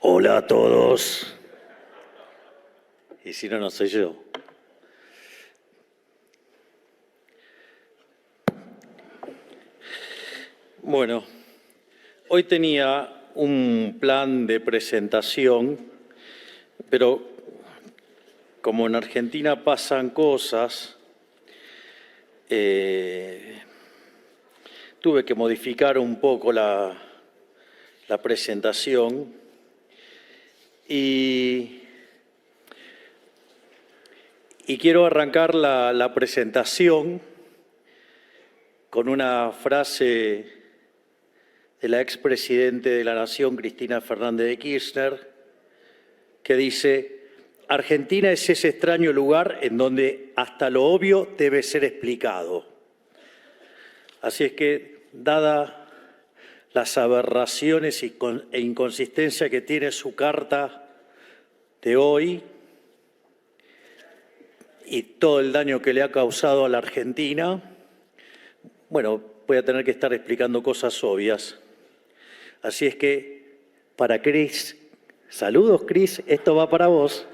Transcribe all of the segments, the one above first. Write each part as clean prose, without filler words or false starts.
Hola a todos. Y si no, no soy yo. Bueno, hoy tenía un plan de presentación, pero como en Argentina pasan cosas, tuve que modificar un poco la presentación y quiero arrancar la presentación con una frase de la expresidente de la Nación, Cristina Fernández de Kirchner, que dice: Argentina es ese extraño lugar en donde hasta lo obvio debe ser explicado. Así es que, dada las aberraciones e inconsistencia que tiene su carta de hoy y todo el daño que le ha causado a la Argentina, bueno, voy a tener que estar explicando cosas obvias. Así es que, para Cris, saludos Cris, esto va para vos.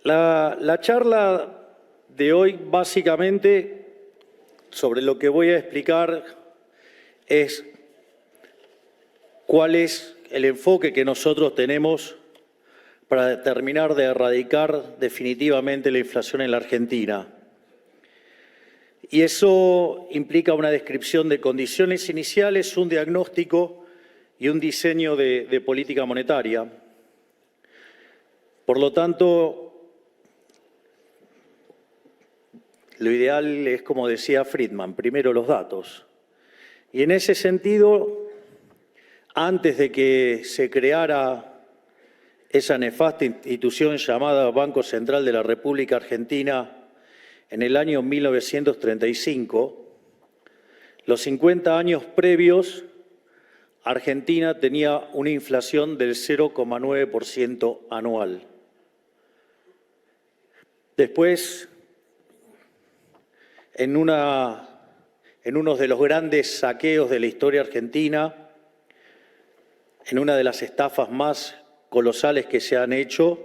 La charla de hoy, básicamente, sobre lo que voy a explicar es cuál es el enfoque que nosotros tenemos para terminar de erradicar definitivamente la inflación en la Argentina. Y eso implica una descripción de condiciones iniciales, un diagnóstico y un diseño de política monetaria. Por lo tanto, lo ideal es, como decía Friedman, primero los datos. Y en ese sentido, antes de que se creara esa nefasta institución llamada Banco Central de la República Argentina en el año 1935, los 50 años previos, Argentina tenía una inflación del 0,9% anual. Después, en uno de los grandes saqueos de la historia argentina, en una de las estafas más colosales que se han hecho,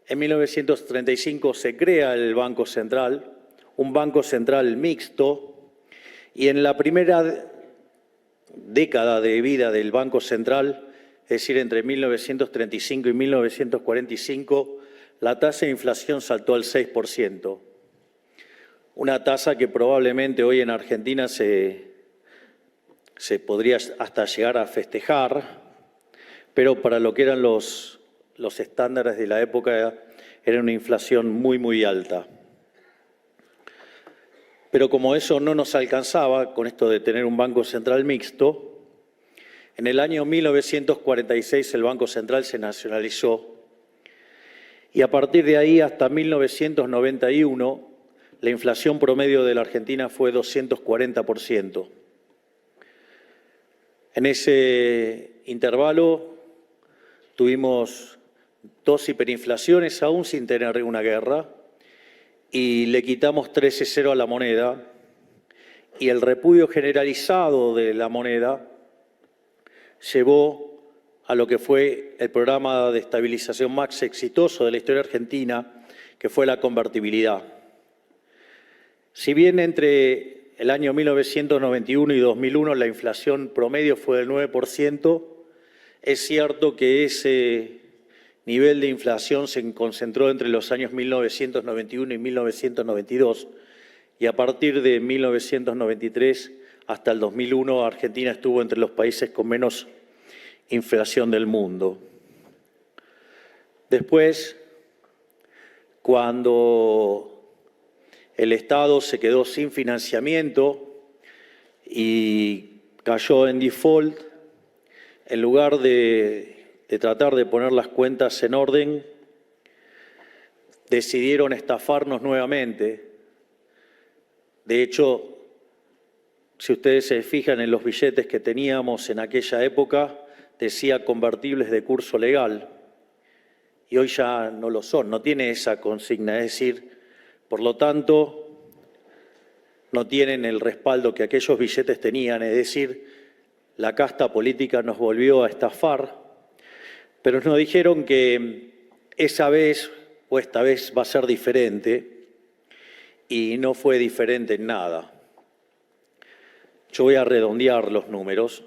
en 1935 se crea el Banco Central, un Banco Central mixto, y en la primera década de vida del Banco Central, es decir, entre 1935 y 1945, la tasa de inflación saltó al 6%, una tasa que probablemente hoy en Argentina se podría hasta llegar a festejar, pero para lo que eran los estándares de la época era una inflación muy, muy alta. Pero como eso no nos alcanzaba, con esto de tener un Banco Central mixto, en el año 1946 el Banco Central se nacionalizó y a partir de ahí hasta 1991 la inflación promedio de la Argentina fue 240%. En ese intervalo tuvimos 2 hiperinflaciones aún sin tener una guerra y le quitamos 13,0 a la moneda y el repudio generalizado de la moneda llevó a lo que fue el programa de estabilización más exitoso de la historia argentina, que fue la convertibilidad. Si bien entre el año 1991 y 2001 la inflación promedio fue del 9%, es cierto que ese nivel de inflación se concentró entre los años 1991 y 1992, y a partir de 1993 hasta el 2001 Argentina estuvo entre los países con menos inflación del mundo. Después, cuando el Estado se quedó sin financiamiento y cayó en default, en lugar de tratar de poner las cuentas en orden, decidieron estafarnos nuevamente. De hecho, si ustedes se fijan en los billetes que teníamos en aquella época, decía convertibles de curso legal, y hoy ya no lo son, no tiene esa consigna, es decir, Por lo tanto, no tienen el respaldo que aquellos billetes tenían, es decir, la casta política nos volvió a estafar, pero nos dijeron que esa vez o esta vez va a ser diferente y no fue diferente en nada. Yo voy a redondear los números,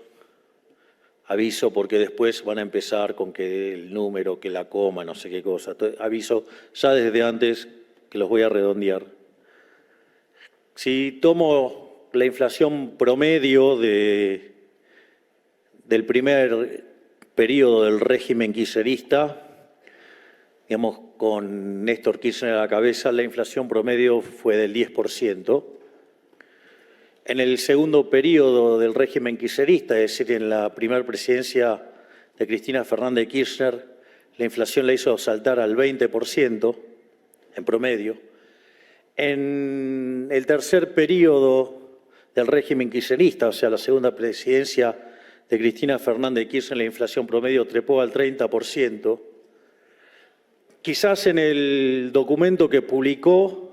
aviso porque después van a empezar con que el número, que la coma, no sé qué cosa. Entonces, aviso ya desde antes que los voy a redondear. Si tomo la inflación promedio del primer periodo del régimen kirchnerista, digamos, con Néstor Kirchner a la cabeza, la inflación promedio fue del 10%. En el segundo periodo del régimen kirchnerista, es decir, en la primera presidencia de Cristina Fernández de Kirchner, la inflación la hizo saltar al 20% en promedio. En el tercer periodo del régimen kirchnerista, o sea, la segunda presidencia de Cristina Fernández de Kirchner, la inflación promedio trepó al 30%. Quizás en el documento que publicó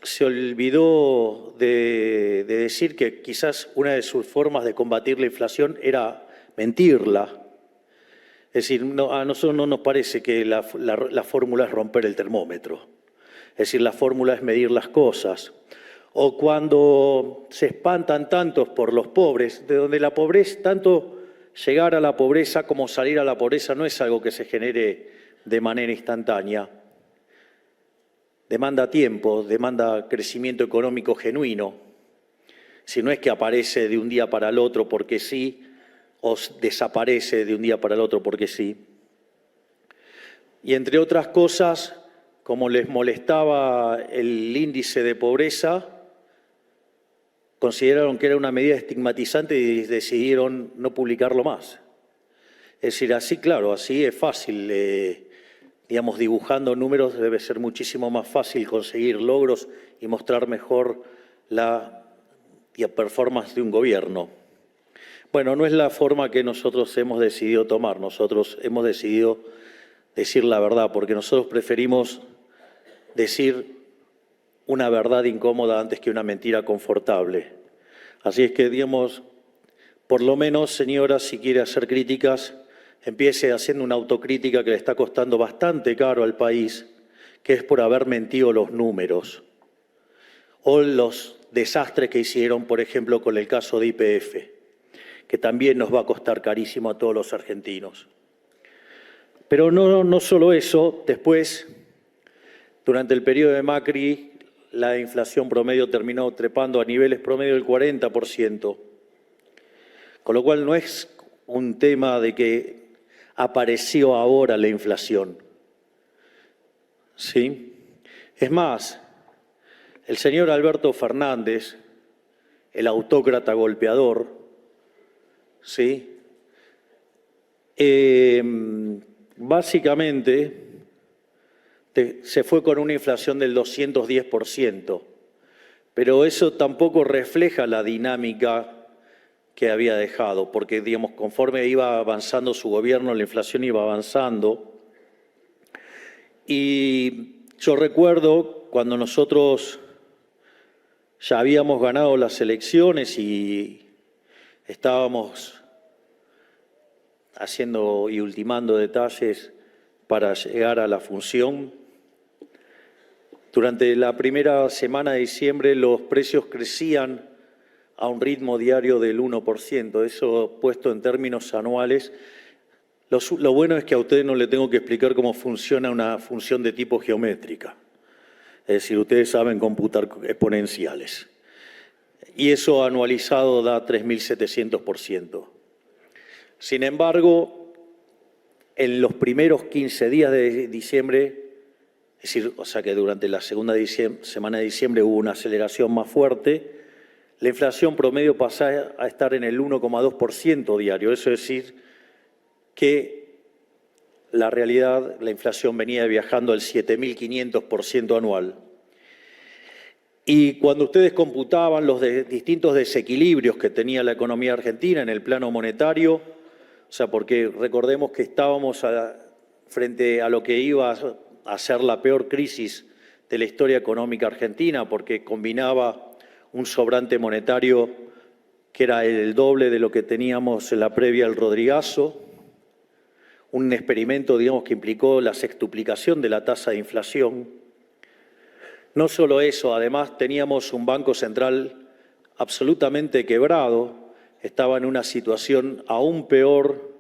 se olvidó de decir que quizás una de sus formas de combatir la inflación era mentirla. Es decir, a nosotros no nos parece que la fórmula es romper el termómetro. Es decir, la fórmula es medir las cosas. O cuando se espantan tantos por los pobres, de donde la pobreza, tanto llegar a la pobreza como salir a la pobreza no es algo que se genere de manera instantánea. Demanda tiempo, demanda crecimiento económico genuino. Si no es que aparece de un día para el otro porque sí, o desaparece de un día para el otro porque sí. Y entre otras cosas, como les molestaba el índice de pobreza, consideraron que era una medida estigmatizante y decidieron no publicarlo más. Es decir, así, claro, así es fácil. Digamos, dibujando números debe ser muchísimo más fácil conseguir logros y mostrar mejor la performance de un gobierno. Bueno, no es la forma que nosotros hemos decidido tomar. Nosotros hemos decidido decir la verdad, porque nosotros preferimos decir una verdad incómoda antes que una mentira confortable. Así es que, digamos, por lo menos, señora, si quiere hacer críticas, empiece haciendo una autocrítica que le está costando bastante caro al país, que es por haber mentido los números o los desastres que hicieron, por ejemplo, con el caso de YPF, que también nos va a costar carísimo a todos los argentinos. Pero no solo eso, después, durante el periodo de Macri, la inflación promedio terminó trepando a niveles promedio del 40%, con lo cual no es un tema de que apareció ahora la inflación. ¿Sí? Es más, el señor Alberto Fernández, el autócrata golpeador, ¿sí? Básicamente se fue con una inflación del 210%, pero eso tampoco refleja la dinámica que había dejado, porque, digamos, conforme iba avanzando su gobierno, la inflación iba avanzando. Y yo recuerdo cuando nosotros ya habíamos ganado las elecciones y estábamos haciendo y ultimando detalles para llegar a la función. Durante la primera semana de diciembre los precios crecían a un ritmo diario del 1%, eso puesto en términos anuales. Lo bueno es que a ustedes no les tengo que explicar cómo funciona una función de tipo geométrica. Es decir, ustedes saben computar exponenciales. Y eso anualizado da 3.700%. Sin embargo, en los primeros 15 días de diciembre, es decir, o sea que durante la segunda semana de diciembre hubo una aceleración más fuerte, la inflación promedio pasó a estar en el 1,2% diario. Eso es decir, que la realidad, la inflación venía viajando al 7.500% anual. Y cuando ustedes computaban los distintos desequilibrios que tenía la economía argentina en el plano monetario, o sea, porque recordemos que estábamos frente a lo que iba a ser la peor crisis de la historia económica argentina, porque combinaba un sobrante monetario que era el doble de lo que teníamos en la previa al Rodrigazo, un experimento, digamos, que implicó la sextuplicación de la tasa de inflación. No solo eso, además teníamos un Banco Central absolutamente quebrado, estaba en una situación aún peor,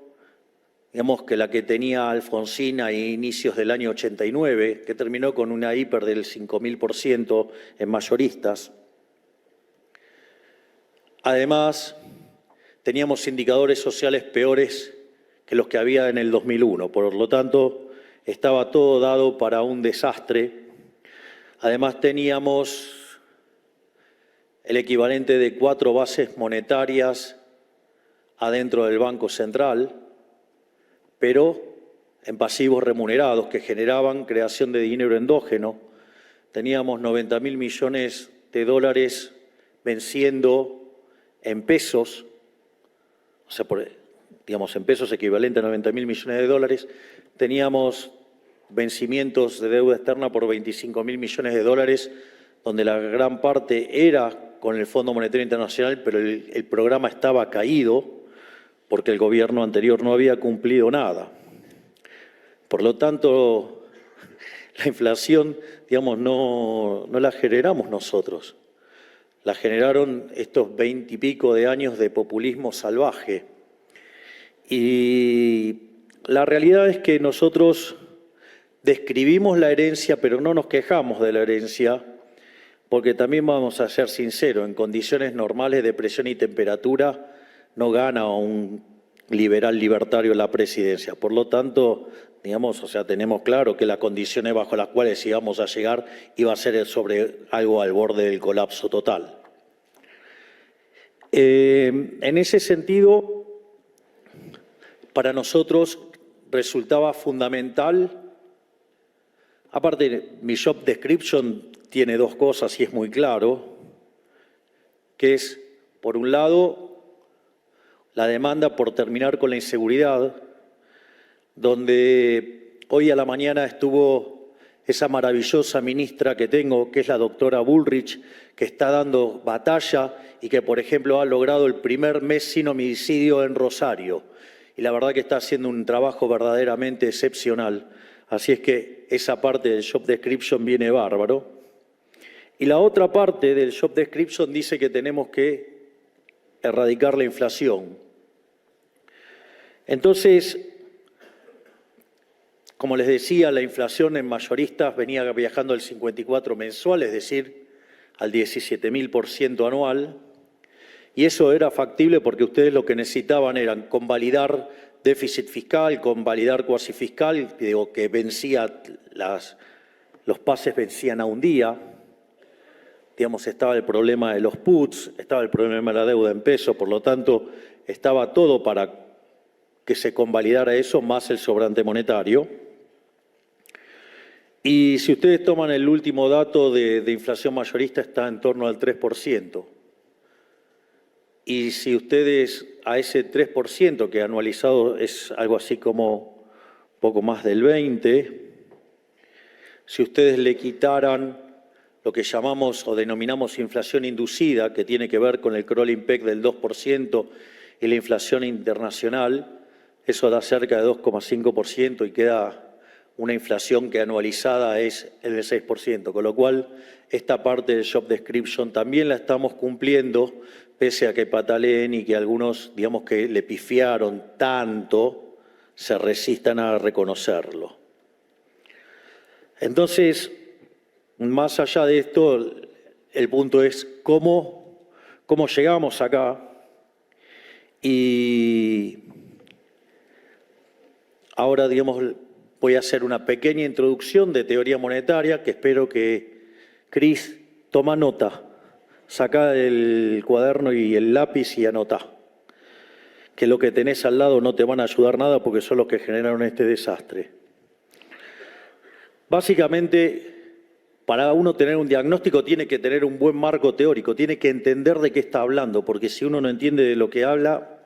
digamos, que la que tenía Alfonsín a inicios del año 89, que terminó con una hiper del 5.000% en mayoristas. Además, teníamos indicadores sociales peores que los que había en el 2001. Por lo tanto, estaba todo dado para un desastre. Además, teníamos el equivalente de 4 bases monetarias adentro del Banco Central, pero en pasivos remunerados que generaban creación de dinero endógeno. Teníamos 90.000 millones de dólares venciendo en pesos, o sea, digamos, en pesos equivalente a 90.000 millones de dólares, teníamos vencimientos de deuda externa por 25.000 millones de dólares, donde la gran parte era con el Fondo Monetario Internacional, pero el programa estaba caído porque el gobierno anterior no había cumplido nada. Por lo tanto, la inflación, digamos, no la generamos nosotros. La generaron estos 20 y pico de años de populismo salvaje. Y la realidad es que nosotros describimos la herencia, pero no nos quejamos de la herencia, porque también vamos a ser sinceros, en condiciones normales de presión y temperatura no gana un liberal libertario la presidencia. Por lo tanto, digamos, o sea, tenemos claro que las condiciones bajo las cuales íbamos a llegar iba a ser sobre algo al borde del colapso total. En ese sentido, para nosotros resultaba fundamental, aparte mi job description tiene 2 cosas y es muy claro, que es, por un lado, la demanda por terminar con la inseguridad, donde hoy a la mañana estuvo esa maravillosa ministra que tengo, que es la doctora Bullrich, que está dando batalla y que, por ejemplo, ha logrado el primer mes sin homicidio en Rosario. Y la verdad que está haciendo un trabajo verdaderamente excepcional. Así es que esa parte del job description viene bárbaro. Y la otra parte del job description dice que tenemos que erradicar la inflación. Entonces, como les decía, la inflación en mayoristas venía viajando al 54 mensual, es decir, al 17.000% anual, y eso era factible porque ustedes lo que necesitaban eran convalidar déficit fiscal, convalidar cuasi fiscal, digo, que vencía, los pases vencían a un día. Digamos, estaba el problema de los puts, estaba el problema de la deuda en pesos, por lo tanto, estaba todo para que se convalidara eso, más el sobrante monetario. Y si ustedes toman el último dato de inflación mayorista, está en torno al 3%. Y si ustedes a ese 3%, que anualizado es algo así como poco más del 20%, si ustedes le quitaran lo que llamamos o denominamos inflación inducida, que tiene que ver con el crawling peg del 2% y la inflación internacional, eso da cerca de 2,5% y queda una inflación que anualizada es el del 6%, con lo cual esta parte del job description también la estamos cumpliendo, pese a que pataleen y que algunos, digamos, que le pifiaron tanto, se resistan a reconocerlo. Entonces, más allá de esto, el punto es cómo llegamos acá. Y ahora, digamos, voy a hacer una pequeña introducción de teoría monetaria que espero que Cris toma nota. Saca el cuaderno y el lápiz y anota. Que lo que tenés al lado no te van a ayudar nada porque son los que generaron este desastre. Básicamente, para uno tener un diagnóstico tiene que tener un buen marco teórico, tiene que entender de qué está hablando, porque si uno no entiende de lo que habla,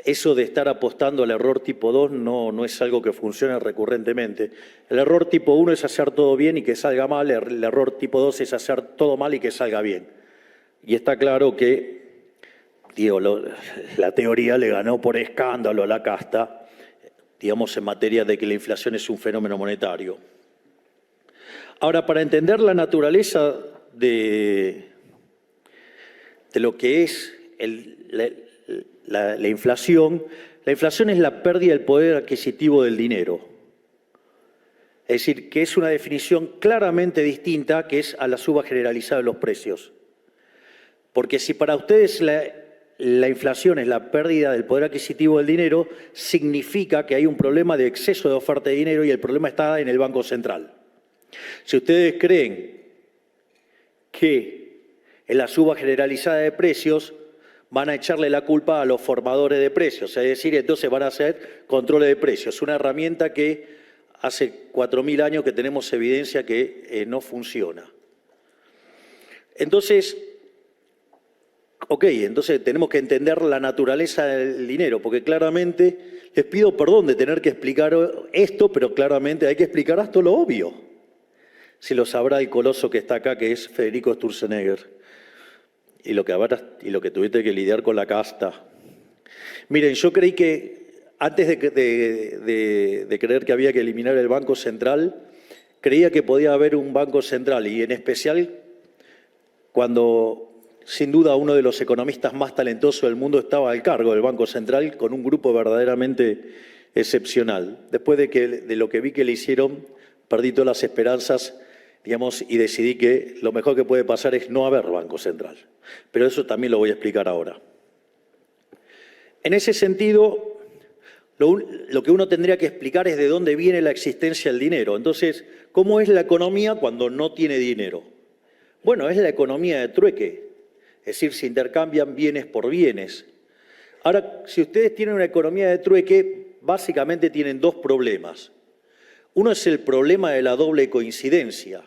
eso de estar apostando al error tipo 2 no es algo que funcione recurrentemente. El error tipo 1 es hacer todo bien y que salga mal, el error tipo 2 es hacer todo mal y que salga bien. Y está claro que, digo, la teoría le ganó por escándalo a la casta, digamos, en materia de que la inflación es un fenómeno monetario. Ahora, para entender la naturaleza de lo que es la inflación es la pérdida del poder adquisitivo del dinero. Es decir, que es una definición claramente distinta que es a la suba generalizada de los precios. Porque si para ustedes la inflación es la pérdida del poder adquisitivo del dinero, significa que hay un problema de exceso de oferta de dinero y el problema está en el Banco Central. Si ustedes creen que en la suba generalizada de precios van a echarle la culpa a los formadores de precios, es decir, entonces van a hacer controles de precios. Una herramienta que hace 4.000 años que tenemos evidencia que no funciona. Entonces, entonces tenemos que entender la naturaleza del dinero, porque claramente, les pido perdón de tener que explicar esto, pero claramente hay que explicar hasta lo obvio. Si lo sabrá el coloso que está acá, que es Federico Sturzenegger. Y lo que tuviste que lidiar con la casta. Miren, yo creí que antes de creer que había que eliminar el Banco Central, creía que podía haber un Banco Central, y en especial cuando, sin duda, uno de los economistas más talentosos del mundo estaba al cargo del Banco Central, con un grupo verdaderamente excepcional. Después de lo que vi que le hicieron, perdí todas las esperanzas, digamos, y decidí que lo mejor que puede pasar es no haber Banco Central. Pero eso también lo voy a explicar ahora. En ese sentido, lo que uno tendría que explicar es de dónde viene la existencia del dinero. Entonces, ¿cómo es la economía cuando no tiene dinero? Bueno, es la economía de trueque, es decir, se intercambian bienes por bienes. Ahora, si ustedes tienen una economía de trueque, básicamente tienen dos problemas. Uno es el problema de la doble coincidencia.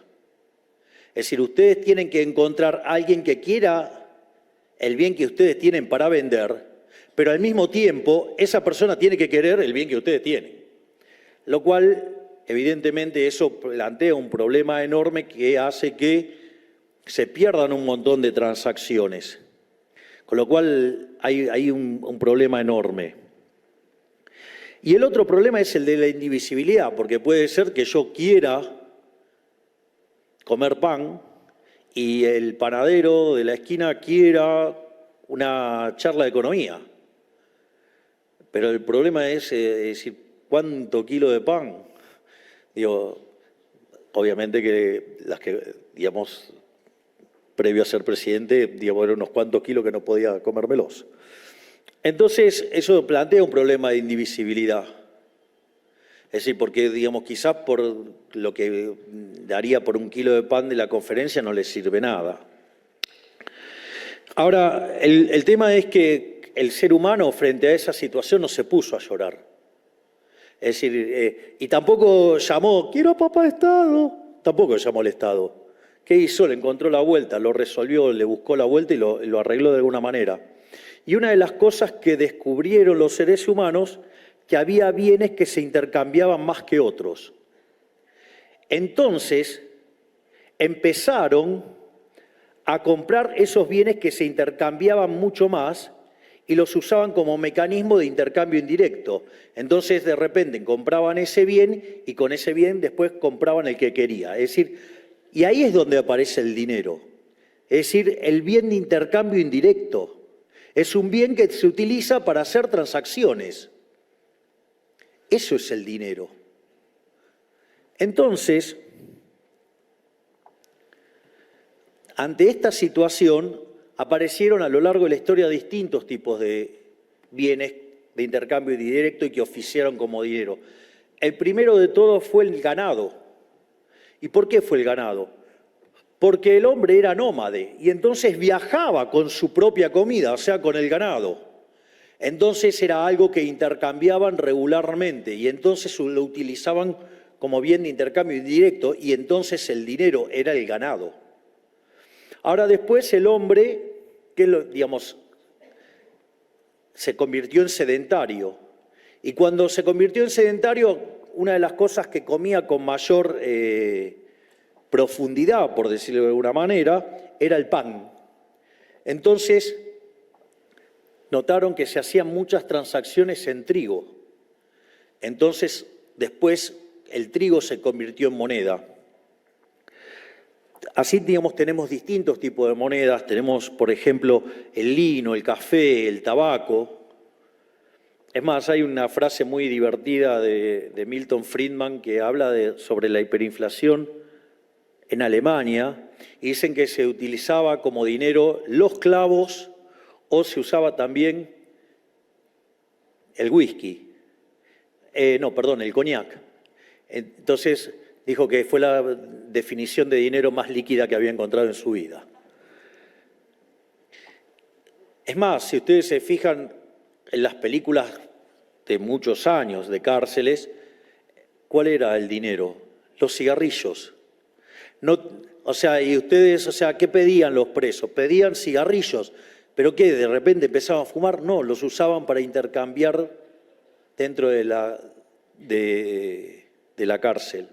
Es decir, ustedes tienen que encontrar a alguien que quiera el bien que ustedes tienen para vender, pero al mismo tiempo esa persona tiene que querer el bien que ustedes tienen. Lo cual, evidentemente, eso plantea un problema enorme que hace que se pierdan un montón de transacciones. Con lo cual hay un problema enorme. Y el otro problema es el de la indivisibilidad, porque puede ser que yo quiera comer pan y el panadero de la esquina quiera una charla de economía. Pero el problema es decir, ¿cuánto kilo de pan? Digo, obviamente que las que, digamos, previo a ser presidente, digamos, eran unos cuantos kilos que no podía comérmelos. Entonces, eso plantea un problema de indivisibilidad. Es decir, porque, digamos, quizás por lo que daría por un kilo de pan de la conferencia no les sirve nada. Ahora, el tema es que el ser humano frente a esa situación no se puso a llorar. Es decir, y tampoco llamó, quiero a papá Estado, tampoco llamó al Estado. ¿Qué hizo? Le encontró la vuelta, lo resolvió, le buscó la vuelta y lo arregló de alguna manera. Y una de las cosas que descubrieron los seres humanos, que había bienes que se intercambiaban más que otros. Entonces, empezaron a comprar esos bienes que se intercambiaban mucho más y los usaban como mecanismo de intercambio indirecto. Entonces, de repente, compraban ese bien y con ese bien después compraban el que quería. Es decir, y ahí es donde aparece el dinero. Es decir, el bien de intercambio indirecto. Es un bien que se utiliza para hacer transacciones. Eso es el dinero. Entonces, ante esta situación, aparecieron a lo largo de la historia distintos tipos de bienes de intercambio directo y que oficiaron como dinero. El primero de todos fue el ganado. ¿Y por qué fue el ganado? Porque el hombre era nómade y entonces viajaba con su propia comida, o sea, con el ganado. Entonces era algo que intercambiaban regularmente y entonces lo utilizaban como bien de intercambio indirecto y entonces el dinero era el ganado. Ahora después el hombre, digamos, se convirtió en sedentario. Y cuando se convirtió en sedentario, una de las cosas que comía con mayor profundidad, por decirlo de alguna manera, era el pan. Entonces, notaron que se hacían muchas transacciones en trigo. Entonces, después el trigo se convirtió en moneda. Así, digamos, tenemos distintos tipos de monedas. Tenemos, por ejemplo, el lino, el café, el tabaco. Es más, hay una frase muy divertida de Milton Friedman que habla sobre la hiperinflación en Alemania y dicen que se utilizaba como dinero los clavos o se usaba también el whisky. El coñac. Entonces dijo que fue la definición de dinero más líquida que había encontrado en su vida. Es más, si ustedes se fijan en las películas de muchos años de cárceles, ¿cuál era el dinero? Los cigarrillos. Y ustedes, ¿qué pedían los presos? Pedían cigarrillos. ¿Pero qué? ¿De repente empezaban a fumar? No, los usaban para intercambiar dentro de la cárcel.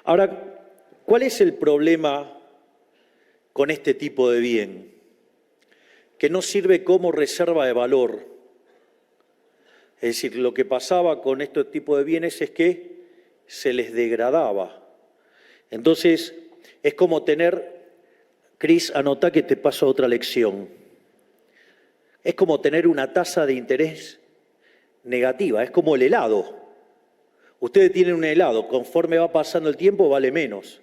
Ahora, ¿cuál es el problema con este tipo de bien? Que no sirve como reserva de valor. Es decir, lo que pasaba con este tipo de bienes es que se les degradaba. Entonces, es como tener, Cris, anotá que te paso otra lección. Es como tener una tasa de interés negativa, es como el helado. Ustedes tienen un helado, conforme va pasando el tiempo vale menos.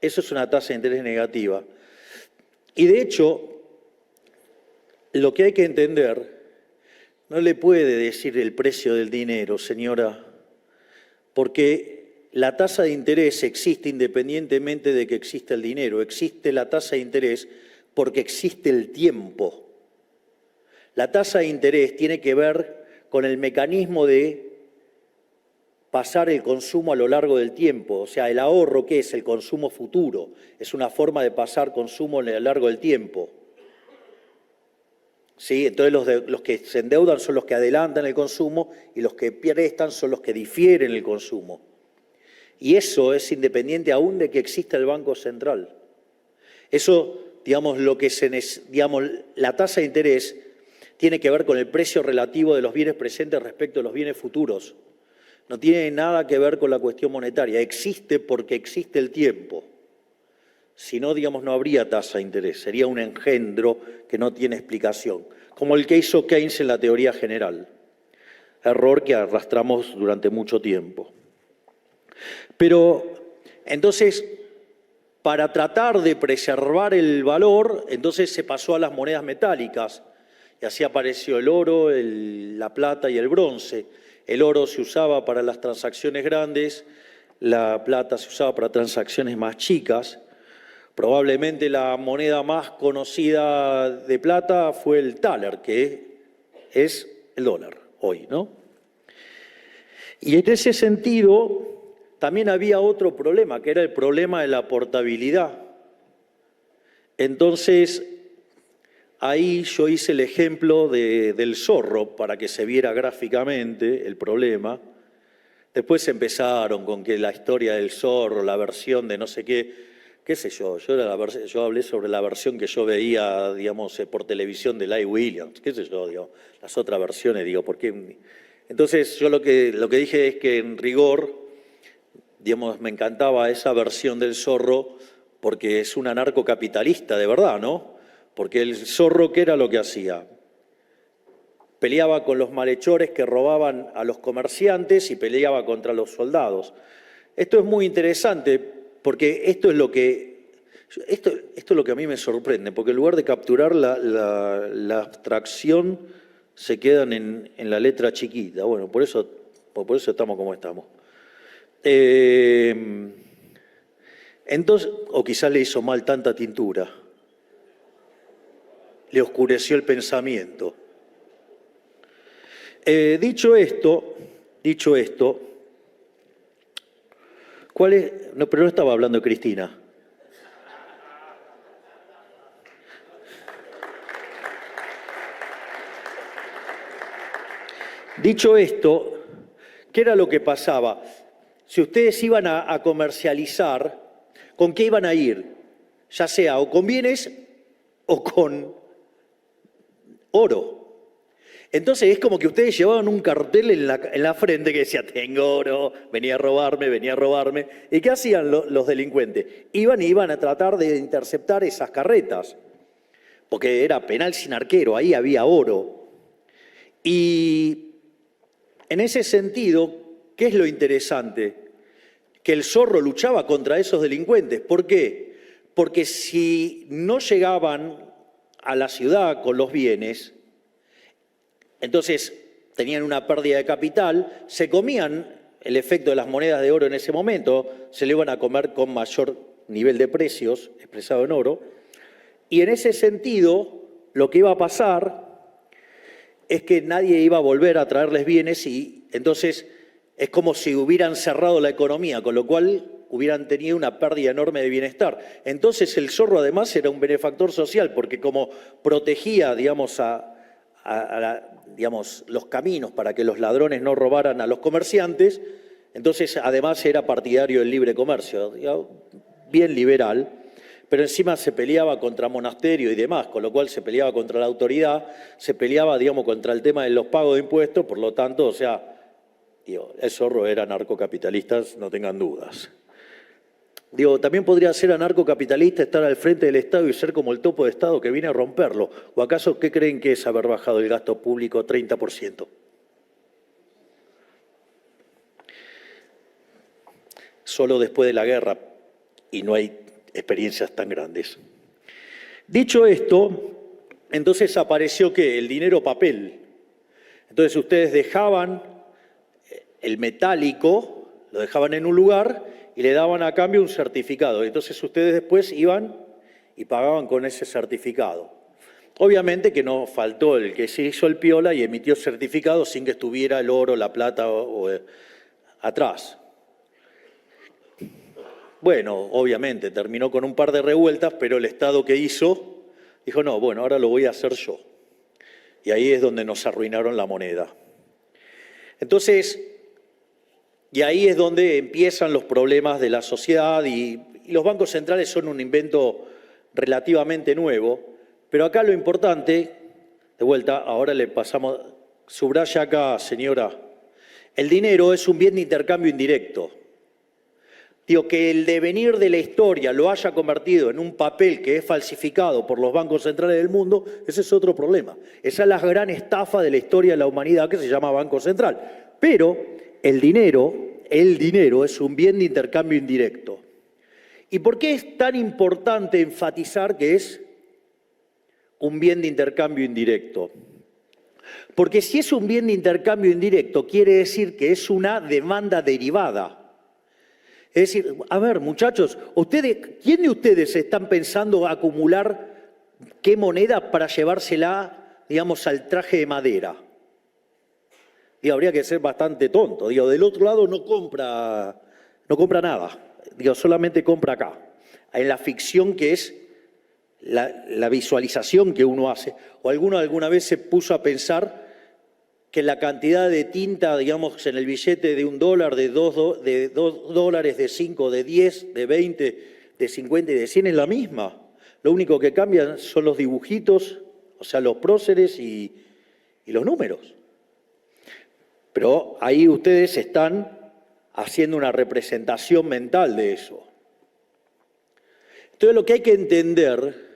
Eso es una tasa de interés negativa. Y de hecho, lo que hay que entender, no le puede decir el precio del dinero, señora, porque la tasa de interés existe independientemente de que exista el dinero. Existe la tasa de interés porque existe el tiempo. La tasa de interés tiene que ver con el mecanismo de pasar el consumo a lo largo del tiempo. O sea, el ahorro, ¿qué es? El consumo futuro. Es una forma de pasar consumo a lo largo del tiempo. ¿Sí? Entonces los que se endeudan son los que adelantan el consumo y los que prestan son los que difieren el consumo. Y eso es independiente aún de que exista el Banco Central. Eso, la tasa de interés tiene que ver con el precio relativo de los bienes presentes respecto a los bienes futuros. No tiene nada que ver con la cuestión monetaria. Existe porque existe el tiempo. Si no, no habría tasa de interés. Sería un engendro que no tiene explicación. Como el que hizo Keynes en la teoría general. Error que arrastramos durante mucho tiempo. Pero, entonces, para tratar de preservar el valor, entonces se pasó a las monedas metálicas. Y así apareció el oro, la plata y el bronce. El oro se usaba para las transacciones grandes, la plata se usaba para transacciones más chicas. Probablemente la moneda más conocida de plata fue el thaler, que es el dólar hoy, ¿no? Y en ese sentido también había otro problema, que era el problema de la portabilidad. Entonces, ahí yo hice el ejemplo del zorro para que se viera gráficamente el problema. Después empezaron con que la historia del zorro, la versión de no sé qué sé yo. Yo hablé sobre la versión que yo veía, por televisión de Lai Williams, qué sé yo, las otras versiones, ¿por qué? Entonces yo lo que dije es que en rigor, me encantaba esa versión del zorro porque es un anarcocapitalista de verdad, ¿no? Porque el zorro, ¿qué era lo que hacía? Peleaba con los malhechores que robaban a los comerciantes y peleaba contra los soldados. Esto es muy interesante porque esto es lo que a mí me sorprende, porque en lugar de capturar la abstracción se quedan en la letra chiquita. Bueno, por eso estamos como estamos. Entonces, o quizás le hizo mal tanta tintura. Le oscureció el pensamiento. Dicho esto, ¿cuál es? No, pero no estaba hablando de Cristina. Dicho esto, ¿qué era lo que pasaba? Si ustedes iban a comercializar, ¿con qué iban a ir? Ya sea o con bienes o con oro. Entonces es como que ustedes llevaban un cartel en la frente que decía, tengo oro, venía a robarme, venía a robarme. ¿Y qué hacían los delincuentes? Iban a tratar de interceptar esas carretas, porque era penal sin arquero, ahí había oro. Y en ese sentido, ¿qué es lo interesante? Que el zorro luchaba contra esos delincuentes. ¿Por qué? Porque si no llegaban a la ciudad con los bienes, entonces tenían una pérdida de capital, se comían el efecto de las monedas de oro en ese momento, se le iban a comer con mayor nivel de precios, expresado en oro, y en ese sentido lo que iba a pasar es que nadie iba a volver a traerles bienes y entonces es como si hubieran cerrado la economía, con lo cual hubieran tenido una pérdida enorme de bienestar. Entonces el zorro además era un benefactor social porque como protegía, digamos, digamos, los caminos para que los ladrones no robaran a los comerciantes, entonces además era partidario del libre comercio, digamos, bien liberal, pero encima se peleaba contra monasterio y demás, con lo cual se peleaba contra la autoridad, se peleaba, digamos, contra el tema de los pagos de impuestos, por lo tanto, o sea, digo, el zorro era anarcocapitalista, no tengan dudas. Digo, también podría ser anarcocapitalista estar al frente del Estado y ser como el topo de Estado que viene a romperlo. ¿O acaso qué creen que es haber bajado el gasto público 30%? Solo después de la guerra, y no hay experiencias tan grandes. Dicho esto, entonces apareció ¿qué? El dinero papel. Entonces ustedes dejaban el metálico, lo dejaban en un lugar y le daban a cambio un certificado. Entonces ustedes después iban y pagaban con ese certificado. Obviamente que no faltó el que se hizo el piola y emitió certificado sin que estuviera el oro, la plata atrás. Bueno, obviamente terminó con un par de revueltas, pero el Estado que hizo dijo, no, bueno, ahora lo voy a hacer yo. Y ahí es donde nos arruinaron la moneda. Entonces, y ahí es donde empiezan los problemas de la sociedad y los bancos centrales son un invento relativamente nuevo, pero acá lo importante, de vuelta, ahora le pasamos, subraya acá, señora, el dinero es un bien de intercambio indirecto. Digo, que el devenir de la historia lo haya convertido en un papel que es falsificado por los bancos centrales del mundo, ese es otro problema. Esa es la gran estafa de la historia de la humanidad que se llama Banco Central. Pero el dinero es un bien de intercambio indirecto. ¿Y por qué es tan importante enfatizar que es un bien de intercambio indirecto? Porque si es un bien de intercambio indirecto, quiere decir que es una demanda derivada. Es decir, a ver, muchachos, ¿quién de ustedes están pensando acumular qué moneda para llevársela, digamos, al traje de madera? Digo, habría que ser bastante tonto. Digo, del otro lado no compra nada. Digo, solamente compra acá. En la ficción que es la visualización que uno hace. O alguno alguna vez se puso a pensar que la cantidad de tinta, digamos, en el billete de $1, de $2, de 5, de 10, de 20, de 50 y de 100 es la misma. Lo único que cambian son los dibujitos, o sea, los próceres y los números. Pero ahí ustedes están haciendo una representación mental de eso. Entonces lo que hay que entender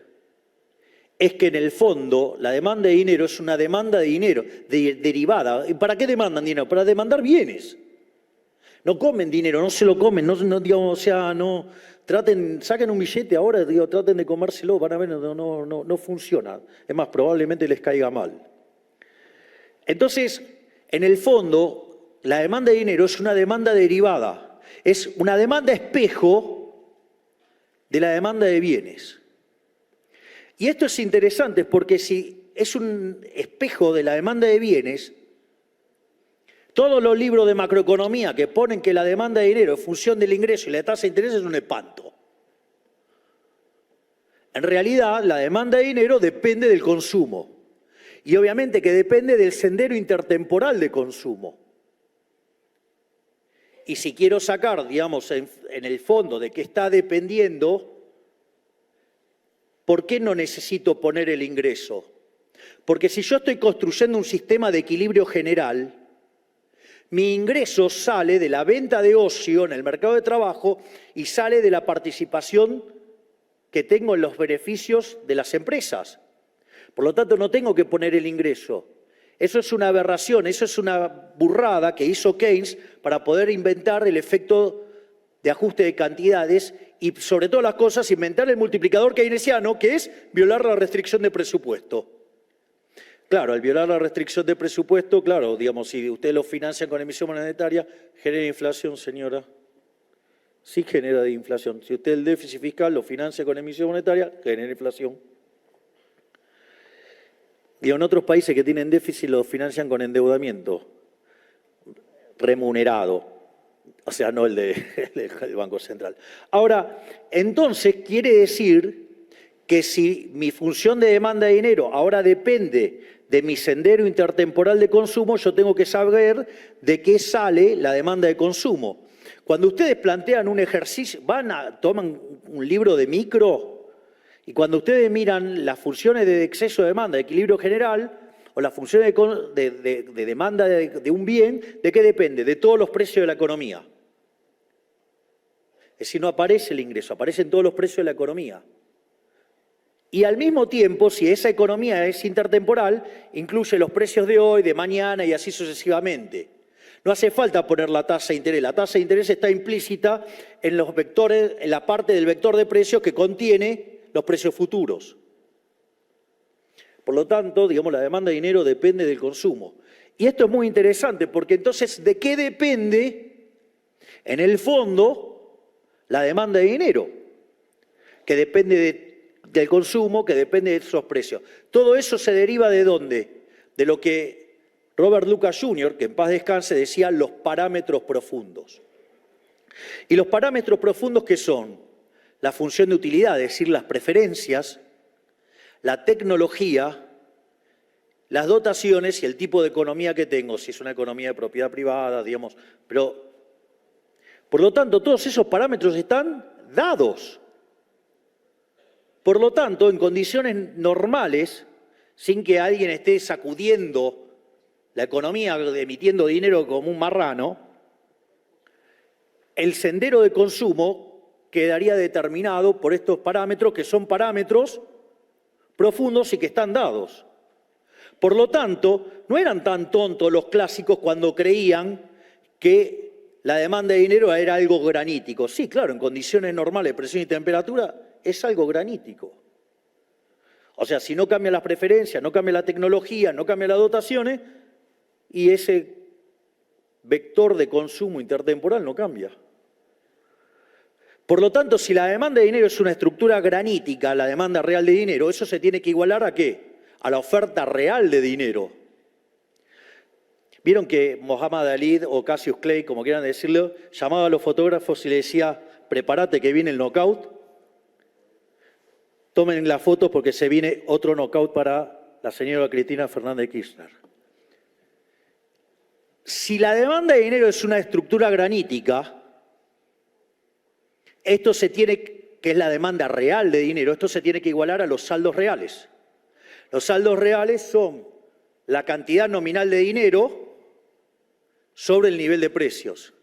es que en el fondo la demanda de dinero es una demanda de dinero derivada. ¿Y para qué demandan dinero? Para demandar bienes. No comen dinero, no se lo comen, digamos, o sea, no saquen un billete ahora, digo, traten de comérselo, van a ver, no funciona. Es más, probablemente les caiga mal. Entonces, en el fondo, la demanda de dinero es una demanda derivada, es una demanda espejo de la demanda de bienes. Y esto es interesante porque si es un espejo de la demanda de bienes, todos los libros de macroeconomía que ponen que la demanda de dinero es función del ingreso y la tasa de interés es un espanto. En realidad, la demanda de dinero depende del consumo. Y obviamente que depende del sendero intertemporal de consumo. Y si quiero sacar, digamos, en el fondo de qué está dependiendo, ¿por qué no necesito poner el ingreso? Porque si yo estoy construyendo un sistema de equilibrio general, mi ingreso sale de la venta de ocio en el mercado de trabajo y sale de la participación que tengo en los beneficios de las empresas. Por lo tanto, no tengo que poner el ingreso. Eso es una aberración, eso es una burrada que hizo Keynes para poder inventar el efecto de ajuste de cantidades y, sobre todas las cosas, inventar el multiplicador keynesiano, que es violar la restricción de presupuesto. Claro, al violar la restricción de presupuesto, claro, digamos, si usted lo financia con emisión monetaria, genera inflación, señora. Sí genera inflación. Si usted el déficit fiscal lo financia con emisión monetaria, genera inflación. Y en otros países que tienen déficit lo financian con endeudamiento remunerado, o sea, no el del Banco Central. Ahora, entonces quiere decir que si mi función de demanda de dinero ahora depende de mi sendero intertemporal de consumo, yo tengo que saber de qué sale la demanda de consumo. Cuando ustedes plantean un ejercicio, toman un libro de micro, y cuando ustedes miran las funciones de exceso de demanda, de equilibrio general, o las funciones de demanda de un bien, ¿de qué depende? De todos los precios de la economía. Es decir, no aparece el ingreso, aparecen todos los precios de la economía. Y al mismo tiempo, si esa economía es intertemporal, incluye los precios de hoy, de mañana y así sucesivamente. No hace falta poner la tasa de interés. La tasa de interés está implícita en los vectores, en la parte del vector de precios que contiene los precios futuros. Por lo tanto, digamos, la demanda de dinero depende del consumo. Y esto es muy interesante porque entonces, ¿de qué depende, en el fondo, la demanda de dinero? Que depende del consumo, que depende de esos precios. Todo eso se deriva ¿de dónde? De lo que Robert Lucas Jr., que en paz descanse, decía los parámetros profundos. ¿Y los parámetros profundos qué son? La función de utilidad, es decir, las preferencias, la tecnología, las dotaciones y el tipo de economía que tengo, si es una economía de propiedad privada, digamos. Pero, por lo tanto, todos esos parámetros están dados. Por lo tanto, en condiciones normales, sin que alguien esté sacudiendo la economía, emitiendo dinero como un marrano, el sendero de consumo quedaría determinado por estos parámetros, que son parámetros profundos y que están dados. Por lo tanto, no eran tan tontos los clásicos cuando creían que la demanda de dinero era algo granítico. Sí, claro, en condiciones normales, presión y temperatura, es algo granítico. O sea, si no cambian las preferencias, no cambia la tecnología, no cambian las dotaciones, y ese vector de consumo intertemporal no cambia. Por lo tanto, si la demanda de dinero es una estructura granítica, la demanda real de dinero, eso se tiene que igualar ¿a qué? A la oferta real de dinero. Vieron que Muhammad Ali o Cassius Clay, como quieran decirlo, llamaba a los fotógrafos y le decía, prepárate que viene el knockout. Tomen la foto porque se viene otro knockout para la señora Cristina Fernández de Kirchner. Si la demanda de dinero es una estructura granítica, esto se tiene, que es la demanda real de dinero, esto se tiene que igualar a los saldos reales. Los saldos reales son la cantidad nominal de dinero sobre el nivel de precios.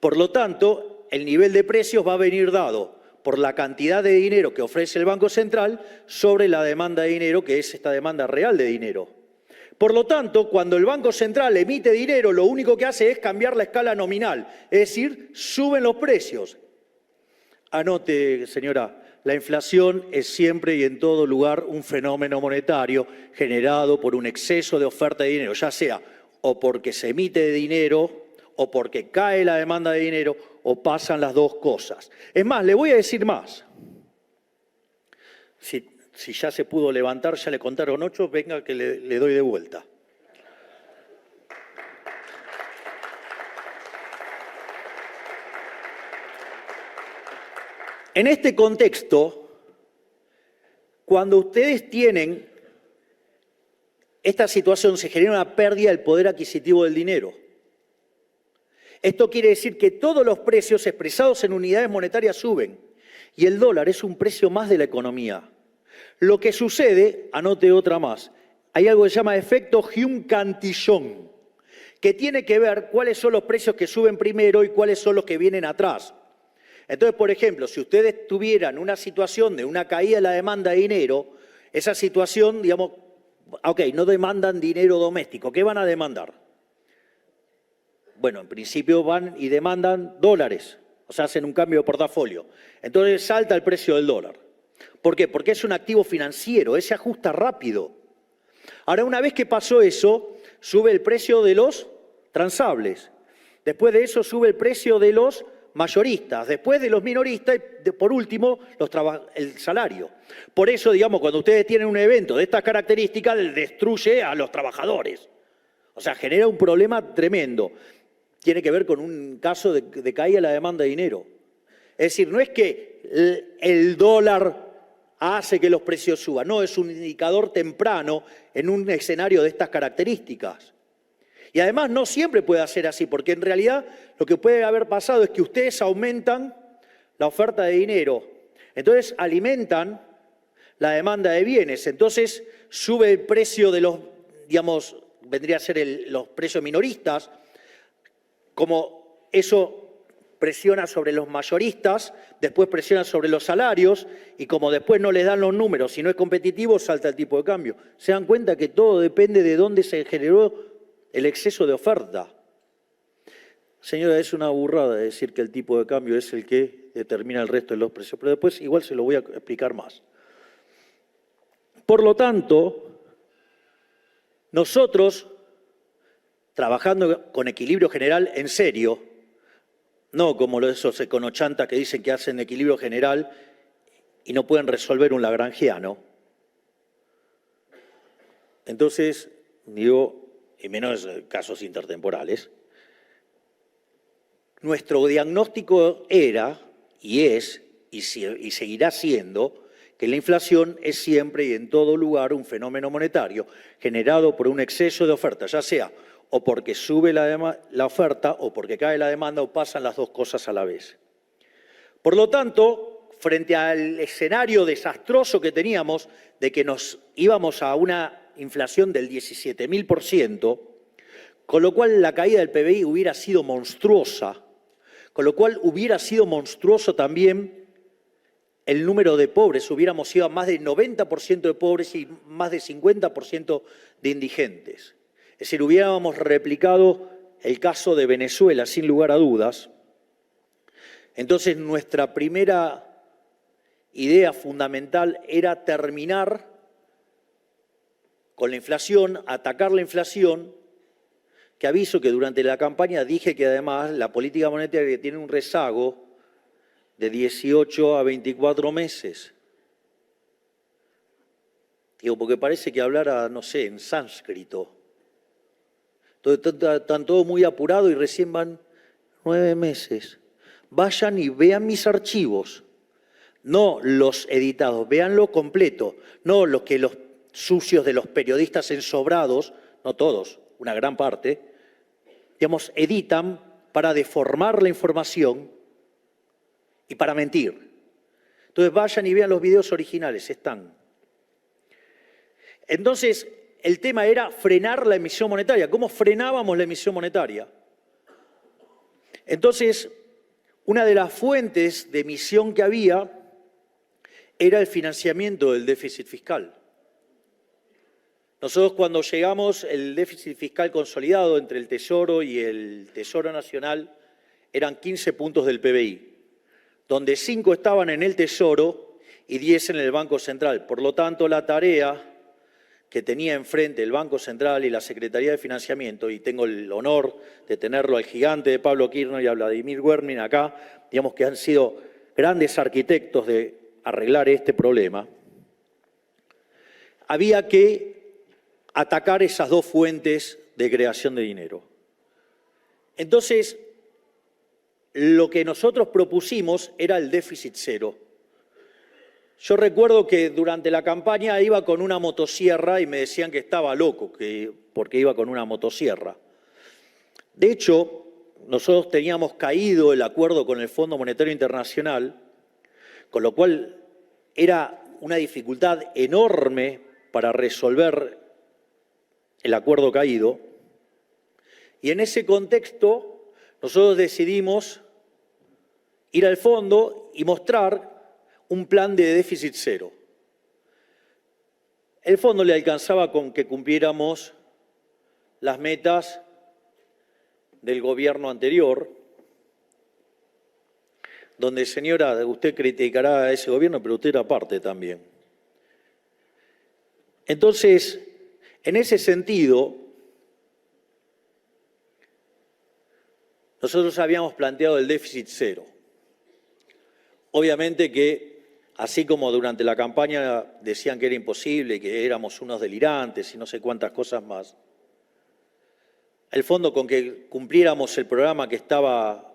Por lo tanto, el nivel de precios va a venir dado por la cantidad de dinero que ofrece el Banco Central sobre la demanda de dinero, que es esta demanda real de dinero. Por lo tanto, cuando el Banco Central emite dinero, lo único que hace es cambiar la escala nominal, es decir, suben los precios. Anote, señora, la inflación es siempre y en todo lugar un fenómeno monetario generado por un exceso de oferta de dinero, ya sea o porque se emite dinero o porque cae la demanda de dinero o pasan las dos cosas. Es más, le voy a decir más. Si ya se pudo levantar, ya le contaron 8, venga que le doy de vuelta. En este contexto, cuando ustedes tienen esta situación se genera una pérdida del poder adquisitivo del dinero. Esto quiere decir que todos los precios expresados en unidades monetarias suben y el dólar es un precio más de la economía. Lo que sucede, anote otra más, hay algo que se llama efecto Hume-Cantillon, que tiene que ver cuáles son los precios que suben primero y cuáles son los que vienen atrás. Entonces, por ejemplo, si ustedes tuvieran una situación de una caída de la demanda de dinero, esa situación, digamos, ok, no demandan dinero doméstico, ¿qué van a demandar? Bueno, en principio van y demandan dólares, o sea, hacen un cambio de portafolio. Entonces salta el precio del dólar. ¿Por qué? Porque es un activo financiero, ese ajusta rápido. Ahora, una vez que pasó eso, sube el precio de los transables. Después de eso sube el precio de los mayoristas. Después de los minoristas, y por último, el salario. Por eso, digamos, cuando ustedes tienen un evento de estas características, destruye a los trabajadores. O sea, genera un problema tremendo. Tiene que ver con un caso de caída de la demanda de dinero. Es decir, no es que el dólar hace que los precios suban, no, es un indicador temprano en un escenario de estas características. Y además no siempre puede ser así, porque en realidad lo que puede haber pasado es que ustedes aumentan la oferta de dinero, entonces alimentan la demanda de bienes, entonces sube el precio de los, digamos, vendría a ser los precios minoristas, como eso presiona sobre los mayoristas, después presiona sobre los salarios y como después no les dan los números, si no es competitivo, salta el tipo de cambio. Se dan cuenta que todo depende de dónde se generó el exceso de oferta. Señora, es una burrada decir que el tipo de cambio es el que determina el resto de los precios, pero después igual se lo voy a explicar más. Por lo tanto, nosotros, trabajando con equilibrio general en serio, no como esos econochantas que dicen que hacen equilibrio general y no pueden resolver un lagrangiano. Entonces, digo, y menos casos intertemporales, nuestro diagnóstico era, y es, y seguirá siendo, que la inflación es siempre y en todo lugar un fenómeno monetario generado por un exceso de oferta, ya sea o porque sube la oferta o porque cae la demanda o pasan las dos cosas a la vez. Por lo tanto, frente al escenario desastroso que teníamos de que nos íbamos a una inflación del 17.000%, con lo cual la caída del PBI hubiera sido monstruosa, con lo cual hubiera sido monstruoso también el número de pobres, hubiéramos ido a más del 90% de pobres y más del 50% de indigentes. Es decir, hubiéramos replicado el caso de Venezuela, sin lugar a dudas. Entonces, nuestra primera idea fundamental era terminar con la inflación, atacar la inflación, que aviso que durante la campaña dije que además la política monetaria tiene un rezago de 18 a 24 meses. Digo, porque parece que hablara, no sé, en sánscrito. Están todos muy apurados y recién van 9 meses. Vayan y vean mis archivos, no los editados, véanlo completo, no los sucios de los periodistas ensobrados, no todos, una gran parte, digamos, editan para deformar la información y para mentir. Entonces vayan y vean los videos originales, están. Entonces, el tema era frenar la emisión monetaria. ¿Cómo frenábamos la emisión monetaria? Entonces, una de las fuentes de emisión que había era el financiamiento del déficit fiscal. Nosotros cuando llegamos, el déficit fiscal consolidado entre el Tesoro y el Tesoro Nacional eran 15 puntos del PBI, donde 5 estaban en el Tesoro y 10 en el Banco Central. Por lo tanto, la tarea que tenía enfrente el Banco Central y la Secretaría de Financiamiento, y tengo el honor de tenerlo al gigante de Pablo Kirchner y a Vladimir Wermin acá, digamos que han sido grandes arquitectos de arreglar este problema, había que atacar esas dos fuentes de creación de dinero. Entonces, lo que nosotros propusimos era el déficit cero. Yo recuerdo que durante la campaña iba con una motosierra y me decían que estaba loco porque iba con una motosierra. De hecho, nosotros teníamos caído el acuerdo con el Fondo Monetario Internacional, con lo cual era una dificultad enorme para resolver el acuerdo caído. Y en ese contexto, nosotros decidimos ir al fondo y mostrar un plan de déficit cero. El fondo le alcanzaba con que cumpliéramos las metas del gobierno anterior, donde, señora, usted criticará a ese gobierno, pero usted era parte también. Entonces, en ese sentido, nosotros habíamos planteado el déficit cero. Obviamente que, así como durante la campaña decían que era imposible, que éramos unos delirantes y no sé cuántas cosas más, el fondo con que cumpliéramos el programa que estaba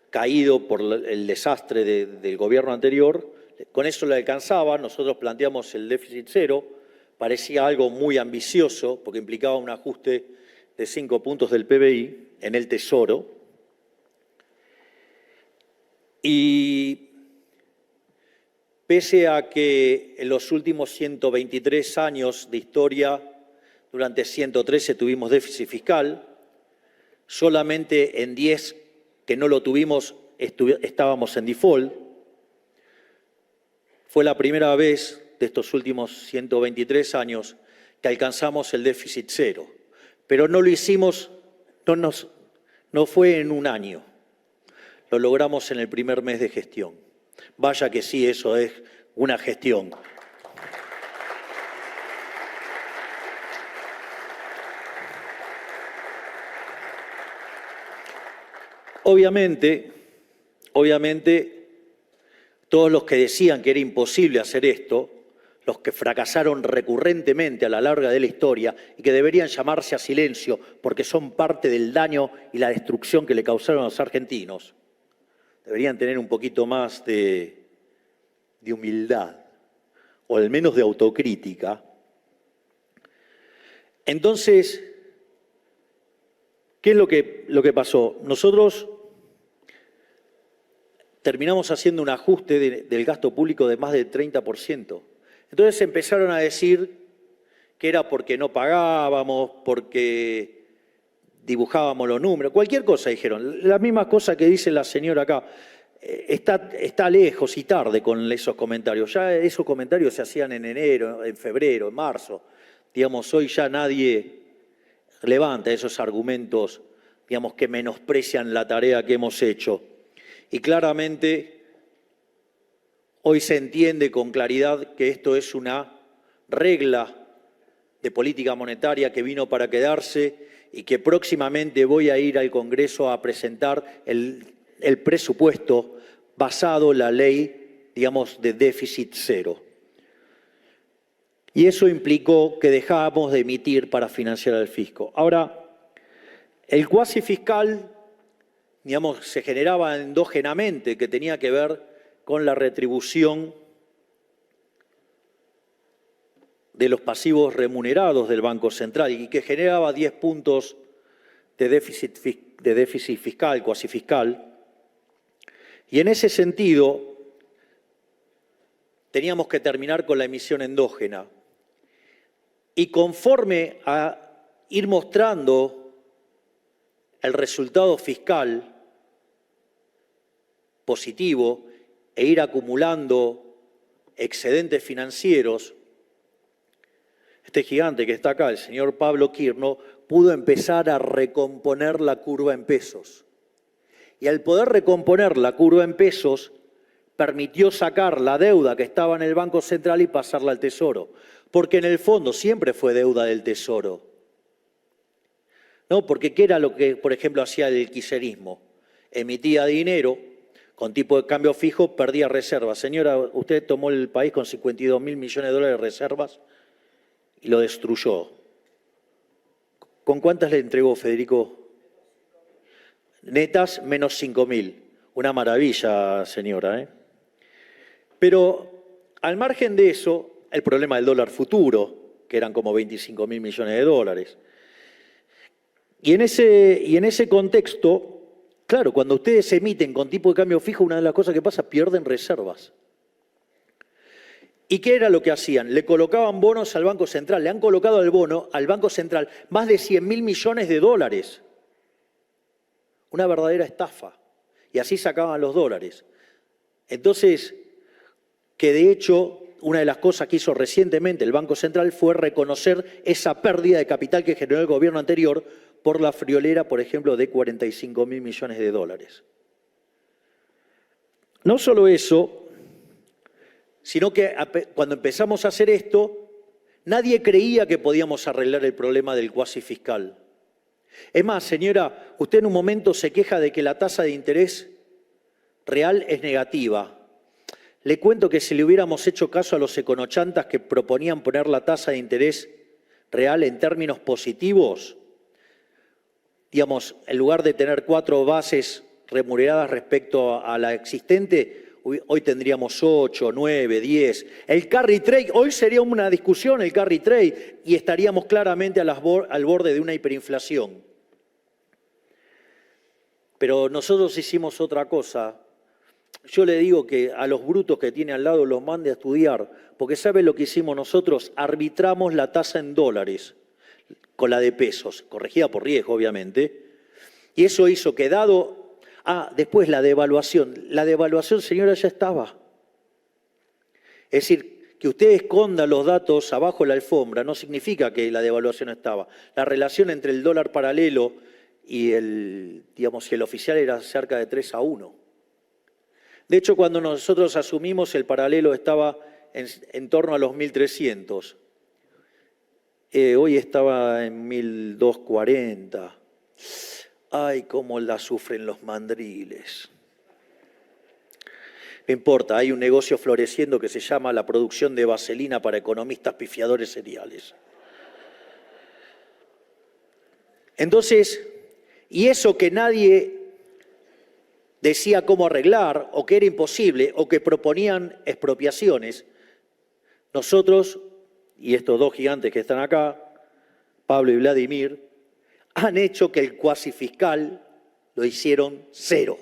caído por el desastre del gobierno anterior, con eso le alcanzaba. Nosotros planteamos el déficit cero, parecía algo muy ambicioso porque implicaba un ajuste de 5 puntos del PBI en el Tesoro. Y pese a que en los últimos 123 años de historia, durante 113 tuvimos déficit fiscal, solamente en 10 que no lo tuvimos estábamos en default. Fue la primera vez de estos últimos 123 años que alcanzamos el déficit cero, pero no lo hicimos, no fue en un año, lo logramos en el primer mes de gestión. Vaya que sí, eso es una gestión. Obviamente, todos los que decían que era imposible hacer esto, los que fracasaron recurrentemente a la larga de la historia y que deberían llamarse a silencio porque son parte del daño y la destrucción que le causaron a los argentinos, deberían tener un poquito más de humildad, o al menos de autocrítica. Entonces, ¿qué es lo que pasó? Nosotros terminamos haciendo un ajuste del gasto público de más del 30%. Entonces empezaron a decir que era porque no pagábamos, porque dibujábamos los números, cualquier cosa dijeron. La misma cosa que dice la señora acá. Está lejos y tarde con esos comentarios. Ya esos comentarios se hacían en enero, en febrero, en marzo. Digamos, hoy ya nadie levanta esos argumentos, digamos, que menosprecian la tarea que hemos hecho. Y claramente hoy se entiende con claridad que esto es una regla de política monetaria que vino para quedarse y que próximamente voy a ir al Congreso a presentar el presupuesto basado en la ley, digamos, de déficit cero. Y eso implicó que dejábamos de emitir para financiar al fisco. Ahora, el cuasi fiscal, digamos, se generaba endógenamente, que tenía que ver con la retribución de los pasivos remunerados del Banco Central y que generaba 10 puntos de déficit fiscal, cuasi fiscal. Y en ese sentido, teníamos que terminar con la emisión endógena. Y conforme a ir mostrando el resultado fiscal positivo e ir acumulando excedentes financieros, este gigante que está acá, el señor Pablo Quirno, pudo empezar a recomponer la curva en pesos. Y al poder recomponer la curva en pesos, permitió sacar la deuda que estaba en el Banco Central y pasarla al Tesoro. Porque en el fondo siempre fue deuda del Tesoro. ¿No? Porque ¿qué era lo que, por ejemplo, hacía el kirchnerismo? Emitía dinero con tipo de cambio fijo, perdía reservas. Señora, usted tomó el país con 52.000 millones de dólares de reservas y lo destruyó. ¿Con cuántas le entregó Federico? Netas, menos 5.000. Una maravilla, señora, ¿eh? Pero al margen de eso, el problema del dólar futuro, que eran como 25.000 millones de dólares. Y en ese contexto, claro, cuando ustedes emiten con tipo de cambio fijo, una de las cosas que pasa, pierden reservas. ¿Y qué era lo que hacían? Le colocaban bonos al Banco Central. Le han colocado al bono al Banco Central más de 100.000 millones de dólares. Una verdadera estafa. Y así sacaban los dólares. Entonces, que de hecho, una de las cosas que hizo recientemente el Banco Central fue reconocer esa pérdida de capital que generó el gobierno anterior por la friolera, por ejemplo, de 45.000 millones de dólares. No solo eso, sino que cuando empezamos a hacer esto, nadie creía que podíamos arreglar el problema del cuasi fiscal. Es más, señora, usted en un momento se queja de que la tasa de interés real es negativa. Le cuento que si le hubiéramos hecho caso a los econochantas que proponían poner la tasa de interés real en términos positivos, digamos, en lugar de tener 4 bases remuneradas respecto a la existente, hoy tendríamos 8, 9, 10. El carry trade, hoy sería una discusión el carry trade y estaríamos claramente al borde de una hiperinflación. Pero nosotros hicimos otra cosa. Yo le digo que a los brutos que tiene al lado los mande a estudiar, porque ¿sabe lo que hicimos nosotros? Arbitramos la tasa en dólares con la de pesos, corregida por riesgo, obviamente. Y eso hizo que dado... después la devaluación. La devaluación, señora, ya estaba. Es decir, que usted esconda los datos abajo de la alfombra no significa que la devaluación estaba. La relación entre el dólar paralelo y el oficial era cerca de 3-1. De hecho, cuando nosotros asumimos, el paralelo estaba en torno a los 1.300. Hoy estaba en 1.240. Ay, cómo la sufren los mandriles. No importa, hay un negocio floreciendo que se llama la producción de vaselina para economistas pifiadores seriales. Entonces, y eso que nadie decía cómo arreglar, o que era imposible, o que proponían expropiaciones, nosotros, y estos dos gigantes que están acá, Pablo y Vladimir, han hecho que el cuasi fiscal lo hicieron 0.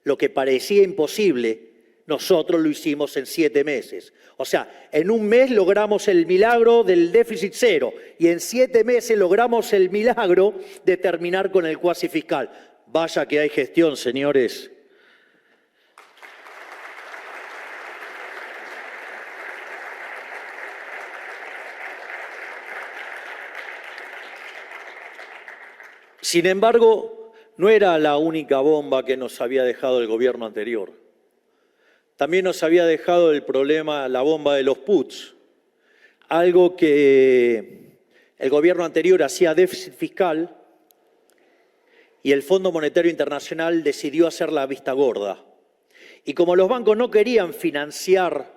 Lo que parecía imposible, nosotros lo hicimos en 7 meses. O sea, en un mes logramos el milagro del déficit 0 y en 7 meses logramos el milagro de terminar con el cuasi fiscal. Vaya que hay gestión, señores. Sin embargo, no era la única bomba que nos había dejado el gobierno anterior. También nos había dejado el problema, la bomba de los puts, algo que el gobierno anterior hacía déficit fiscal y el Fondo Monetario Internacional decidió hacer la vista gorda. Y como los bancos no querían financiar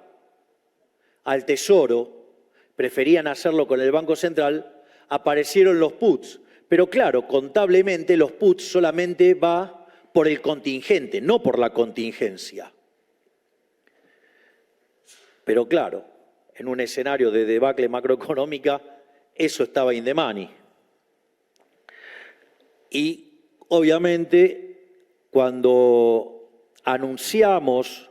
al Tesoro, preferían hacerlo con el Banco Central, aparecieron los puts. Pero claro, contablemente los puts solamente va por el contingente, no por la contingencia. Pero claro, en un escenario de debacle macroeconómica, eso estaba in the money. Y obviamente, cuando anunciamos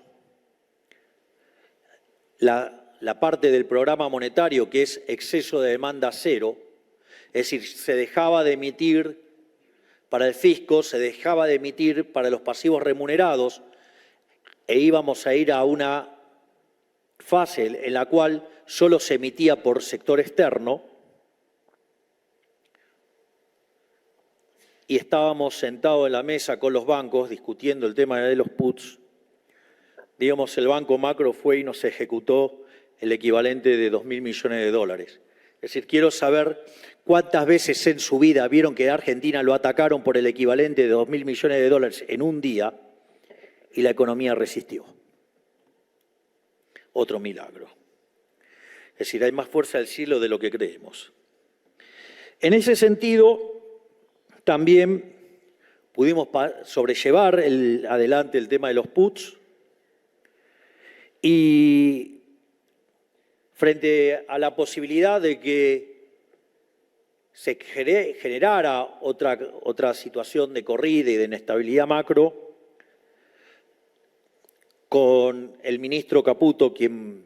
la parte del programa monetario que es exceso de demanda 0, es decir, se dejaba de emitir para el fisco, se dejaba de emitir para los pasivos remunerados e íbamos a ir a una fase en la cual solo se emitía por sector externo y estábamos sentados en la mesa con los bancos discutiendo el tema de los puts. Digamos, el Banco Macro fue y nos ejecutó el equivalente de 2.000 millones de dólares. Es decir, quiero saber cuántas veces en su vida vieron que a Argentina lo atacaron por el equivalente de 2.000 millones de dólares en un día y la economía resistió. Otro milagro. Es decir, hay más fuerza del cielo de lo que creemos. En ese sentido, también pudimos sobrellevar adelante el tema de los puts Y frente a la posibilidad de que se generara otra situación de corrida y de inestabilidad macro, con el ministro Caputo, quien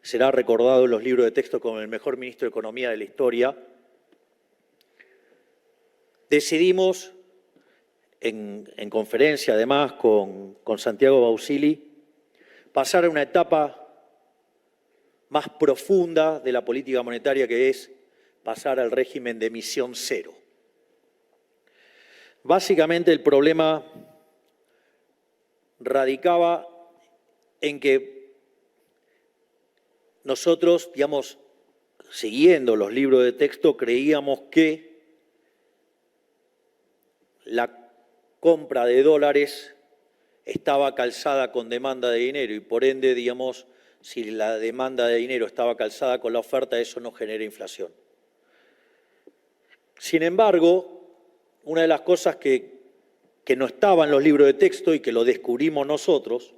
será recordado en los libros de texto como el mejor ministro de Economía de la historia, decidimos, en conferencia además con Santiago Bausili, pasar a una etapa más profunda de la política monetaria, que es pasar al régimen de emisión cero. Básicamente el problema radicaba en que nosotros, digamos, siguiendo los libros de texto, creíamos que la compra de dólares estaba calzada con demanda de dinero y por ende, digamos, si la demanda de dinero estaba calzada con la oferta, eso no genera inflación. Sin embargo, una de las cosas que no estaba en los libros de texto y que lo descubrimos nosotros,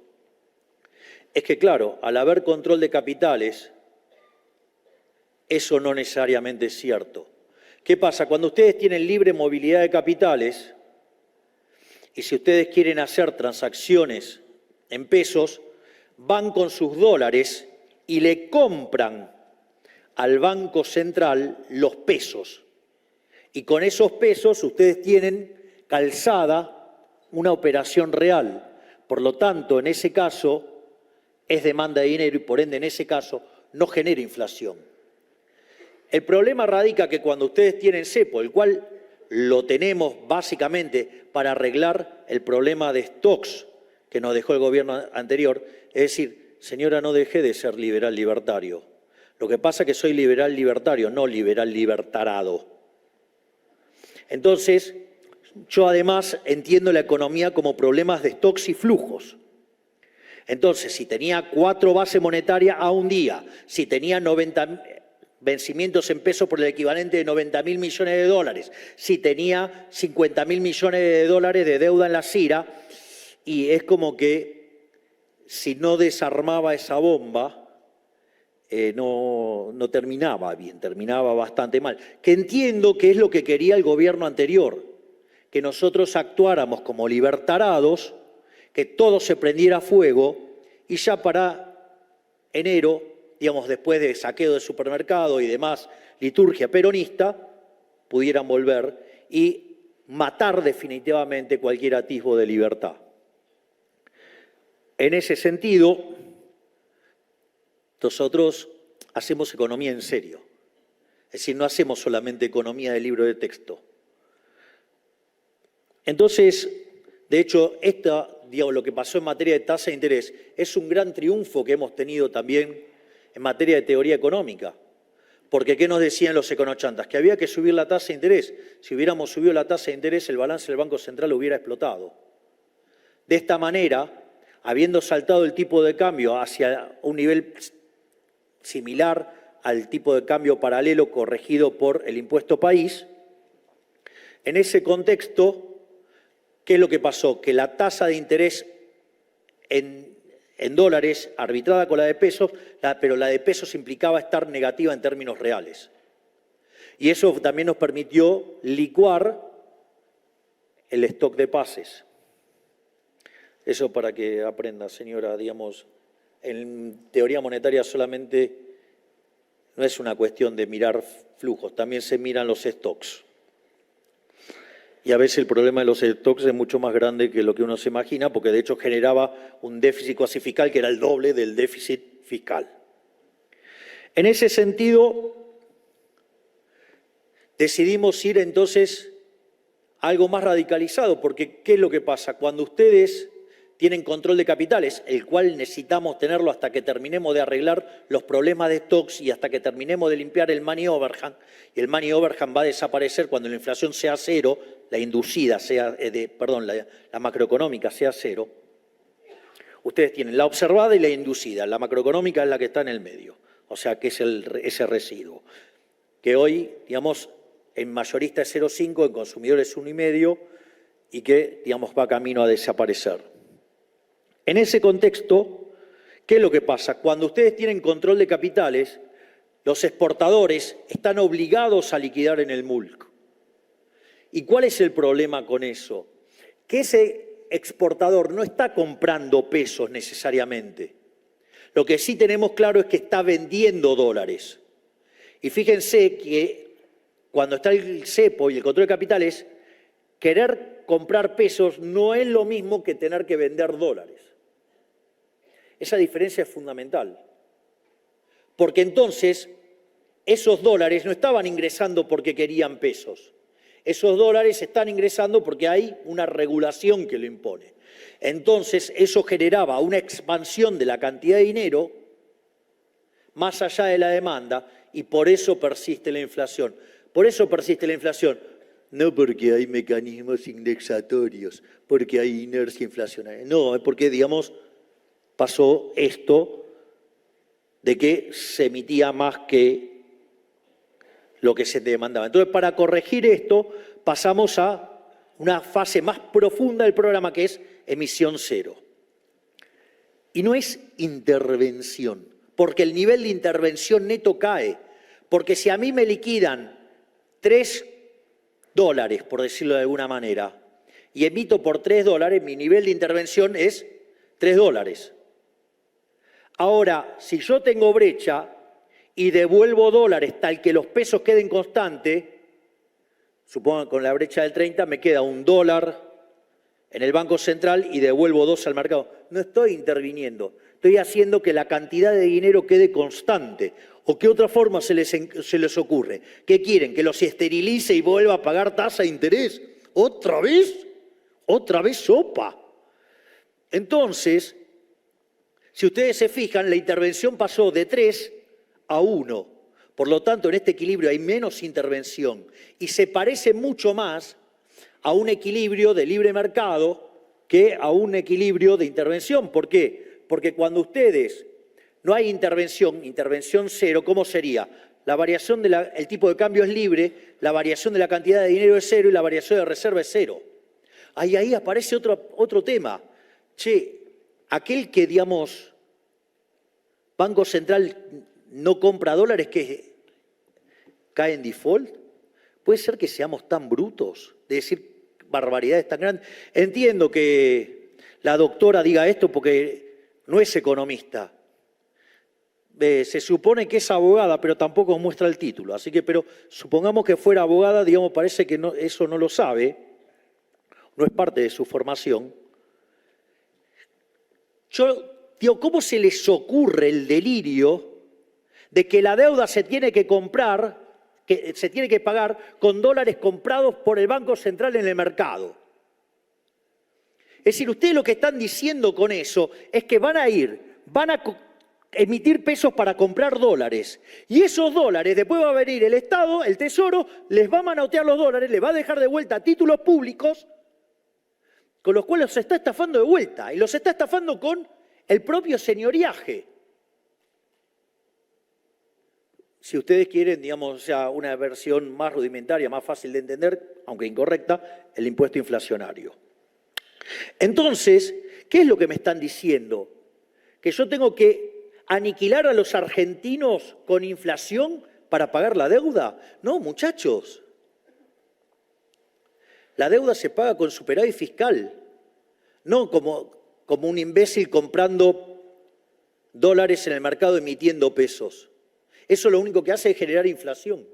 es que, claro, al haber control de capitales, eso no necesariamente es cierto. ¿Qué pasa? Cuando ustedes tienen libre movilidad de capitales, y si ustedes quieren hacer transacciones en pesos, van con sus dólares y le compran al Banco Central los pesos. Y con esos pesos ustedes tienen calzada una operación real. Por lo tanto, en ese caso, es demanda de dinero y por ende en ese caso no genera inflación. El problema radica que cuando ustedes tienen cepo, el cual lo tenemos básicamente para arreglar el problema de stocks que nos dejó el gobierno anterior, es decir, señora, no deje de ser liberal libertario. Lo que pasa es que soy liberal libertario, no liberal libertarado. Entonces, yo además entiendo la economía como problemas de stocks y flujos. Entonces, si tenía 4 bases monetarias a un día, si tenía 90 vencimientos en pesos por el equivalente de 90.000 millones de dólares, si tenía 50.000 millones de dólares de deuda en la CIRA, y es como que si no desarmaba esa bomba, no terminaba bien, terminaba bastante mal. Que entiendo que es lo que quería el gobierno anterior, que nosotros actuáramos como libertarados, que todo se prendiera fuego y ya para enero, digamos, después de saqueo de supermercado y demás liturgia peronista, pudieran volver y matar definitivamente cualquier atisbo de libertad. En ese sentido, nosotros hacemos economía en serio. Es decir, no hacemos solamente economía de libro de texto. Entonces, de hecho, digamos, lo que pasó en materia de tasa de interés es un gran triunfo que hemos tenido también en materia de teoría económica. Porque, ¿qué nos decían los econochantas? Que había que subir la tasa de interés. Si hubiéramos subido la tasa de interés, el balance del Banco Central hubiera explotado. De esta manera, habiendo saltado el tipo de cambio hacia un nivel similar al tipo de cambio paralelo corregido por el impuesto país, en ese contexto, ¿qué es lo que pasó? Que la tasa de interés en dólares, arbitrada con la de pesos, pero la de pesos implicaba estar negativa en términos reales. Y eso también nos permitió licuar el stock de pases. Eso para que aprenda, señora, digamos, en teoría monetaria solamente no es una cuestión de mirar flujos, también se miran los stocks. Y a veces el problema de los stocks es mucho más grande que lo que uno se imagina, porque de hecho generaba un déficit cuasi fiscal que era el doble del déficit fiscal. En ese sentido, decidimos ir entonces a algo más radicalizado, porque ¿qué es lo que pasa? Cuando ustedes tienen control de capitales, el cual necesitamos tenerlo hasta que terminemos de arreglar los problemas de stocks y hasta que terminemos de limpiar el money overhang, y el money overhang va a desaparecer cuando la inflación sea cero, la inducida sea, la macroeconómica sea cero. Ustedes tienen la observada y la inducida, la macroeconómica es la que está en el medio, o sea que es ese residuo, que hoy, digamos, en mayorista es 0,5, en consumidor es 1,5 y que, digamos, va camino a desaparecer. En ese contexto, ¿Qué es lo que pasa? Cuando ustedes tienen control de capitales, los exportadores están obligados a liquidar en el MULC. ¿Y cuál es el problema con eso? Que ese exportador no está comprando pesos necesariamente. Lo que sí tenemos claro es que está vendiendo dólares. Y fíjense que cuando está el cepo y el control de capitales, querer comprar pesos no es lo mismo que tener que vender dólares. Esa diferencia es fundamental. Porque entonces esos dólares no estaban ingresando porque querían pesos. Esos dólares están ingresando porque hay una regulación que lo impone. Entonces eso generaba una expansión de la cantidad de dinero más allá de la demanda y por eso persiste la inflación. Por eso persiste la inflación. No porque hay mecanismos indexatorios, porque hay inercia inflacionaria. No, es porque, digamos, pasó esto de que se emitía más que lo que se demandaba. Entonces, para corregir esto, pasamos a una fase más profunda del programa, que es emisión cero. Y no es intervención, porque el nivel de intervención neto cae. Porque si a mí me liquidan $3, por decirlo de alguna manera, y emito por $3, mi nivel de intervención es $3. Ahora, si yo tengo brecha y devuelvo dólares tal que los pesos queden constantes, supongo que con la brecha del 30 me queda $1 en el Banco Central y devuelvo 2 al mercado. No estoy interviniendo, estoy haciendo que la cantidad de dinero quede constante. ¿O qué otra forma se les ocurre? ¿Qué quieren? ¿Que los esterilice y vuelva a pagar tasa de interés? ¿Otra vez? ¿Otra vez sopa? Entonces, si ustedes se fijan, la intervención pasó de 3 a 1. Por lo tanto, en este equilibrio hay menos intervención y se parece mucho más a un equilibrio de libre mercado que a un equilibrio de intervención. ¿Por qué? Porque cuando ustedes no hay intervención cero, ¿cómo sería? La variación el tipo de cambio es libre, la variación de la cantidad de dinero es cero y la variación de reserva es cero. Ahí aparece otro tema. Che, aquel que, digamos, Banco Central no compra dólares, que cae en default. ¿Puede ser que seamos tan brutos de decir barbaridades tan grandes? Entiendo que la doctora diga esto porque no es economista. Se supone que es abogada, pero tampoco muestra el título. Así que, pero supongamos que fuera abogada, digamos, parece que eso no lo sabe, no es parte de su formación. Yo digo, ¿cómo se les ocurre el delirio de que la deuda se tiene que comprar, que se tiene que pagar con dólares comprados por el Banco Central en el mercado? Es decir, ustedes lo que están diciendo con eso es que van a emitir pesos para comprar dólares. Y esos dólares, después va a venir el Estado, el Tesoro, les va a manotear los dólares, les va a dejar de vuelta títulos públicos, con los cuales los está estafando de vuelta. Y los está estafando con el propio señoriaje. Si ustedes quieren, digamos, o sea, una versión más rudimentaria, más fácil de entender, aunque incorrecta, el impuesto inflacionario. Entonces, ¿qué es lo que me están diciendo? ¿Que yo tengo que aniquilar a los argentinos con inflación para pagar la deuda? No, muchachos. La deuda se paga con superávit fiscal, no como un imbécil comprando dólares en el mercado emitiendo pesos. Eso lo único que hace es generar inflación.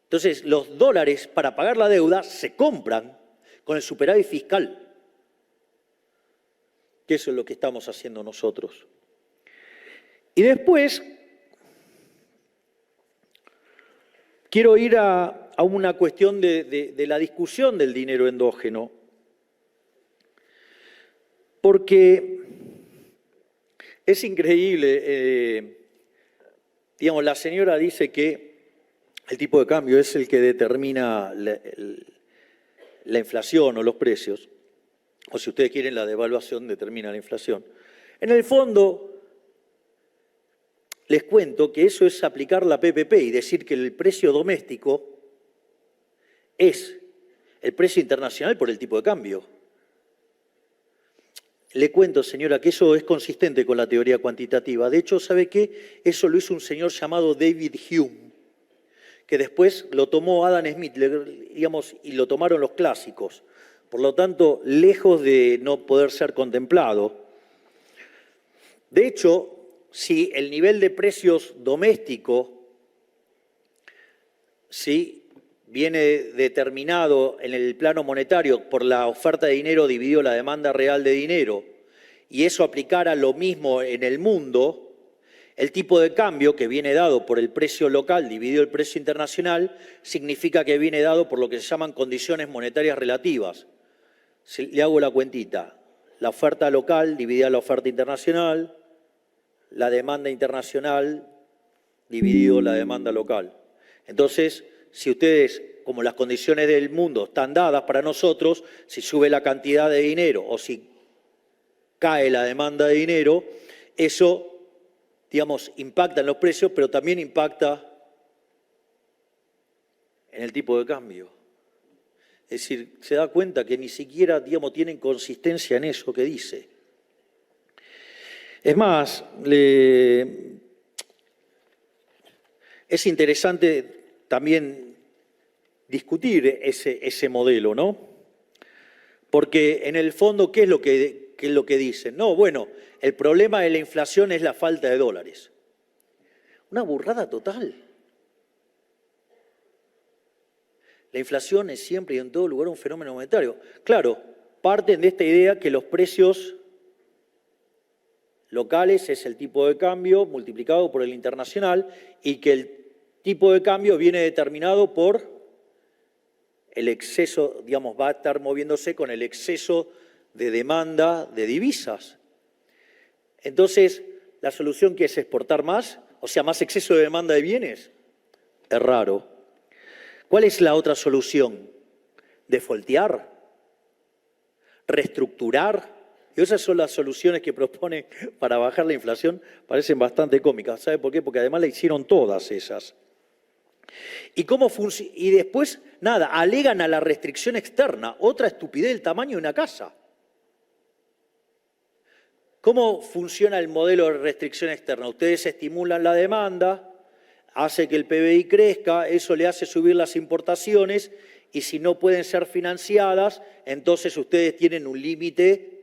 Entonces, los dólares para pagar la deuda se compran con el superávit fiscal, que eso es lo que estamos haciendo nosotros. Y después, quiero ir a una cuestión de la discusión del dinero endógeno, porque es increíble, digamos, la señora dice que el tipo de cambio es el que determina la inflación o los precios, o si ustedes quieren, la devaluación determina la inflación. En el fondo, les cuento que eso es aplicar la PPP y decir que el precio doméstico es el precio internacional por el tipo de cambio. Le cuento, señora, que eso es consistente con la teoría cuantitativa. De hecho, ¿sabe qué? Eso lo hizo un señor llamado David Hume, que después lo tomó Adam Smith, digamos, y lo tomaron los clásicos. Por lo tanto, lejos de no poder ser contemplado. De hecho, si el nivel de precios doméstico viene determinado en el plano monetario por la oferta de dinero dividido la demanda real de dinero, y eso aplicara lo mismo en el mundo, el tipo de cambio que viene dado por el precio local dividido el precio internacional significa que viene dado por lo que se llaman condiciones monetarias relativas. Le hago la cuentita. La oferta local dividida la oferta internacional, la demanda internacional dividido la demanda local. Entonces, si ustedes, como las condiciones del mundo están dadas para nosotros, si sube la cantidad de dinero o si cae la demanda de dinero, eso, digamos, impacta en los precios, pero también impacta en el tipo de cambio. Es decir, se da cuenta que ni siquiera, digamos, tienen consistencia en eso que dice. Es más, es interesante también discutir ese modelo, ¿no? Porque en el fondo, ¿qué es lo que dicen? No, bueno, el problema de la inflación es la falta de dólares. Una burrada total. La inflación es siempre y en todo lugar un fenómeno monetario. Claro, parten de esta idea que los precios locales es el tipo de cambio multiplicado por el internacional y que el tipo de cambio viene determinado por el exceso, digamos, va a estar moviéndose con el exceso de demanda de divisas. Entonces, ¿la solución qué es? ¿Exportar más? O sea, ¿más exceso de demanda de bienes? Es raro. ¿Cuál es la otra solución? ¿Defoltear? ¿Reestructurar? Y esas son las soluciones que propone para bajar la inflación. Parecen bastante cómicas. ¿Sabe por qué? Porque además la hicieron todas esas. Y después, nada, alegan a la restricción externa. Otra estupidez del tamaño de una casa. ¿Cómo funciona el modelo de restricción externa? Ustedes estimulan la demanda, hace que el PBI crezca, eso le hace subir las importaciones y si no pueden ser financiadas, entonces ustedes tienen un límite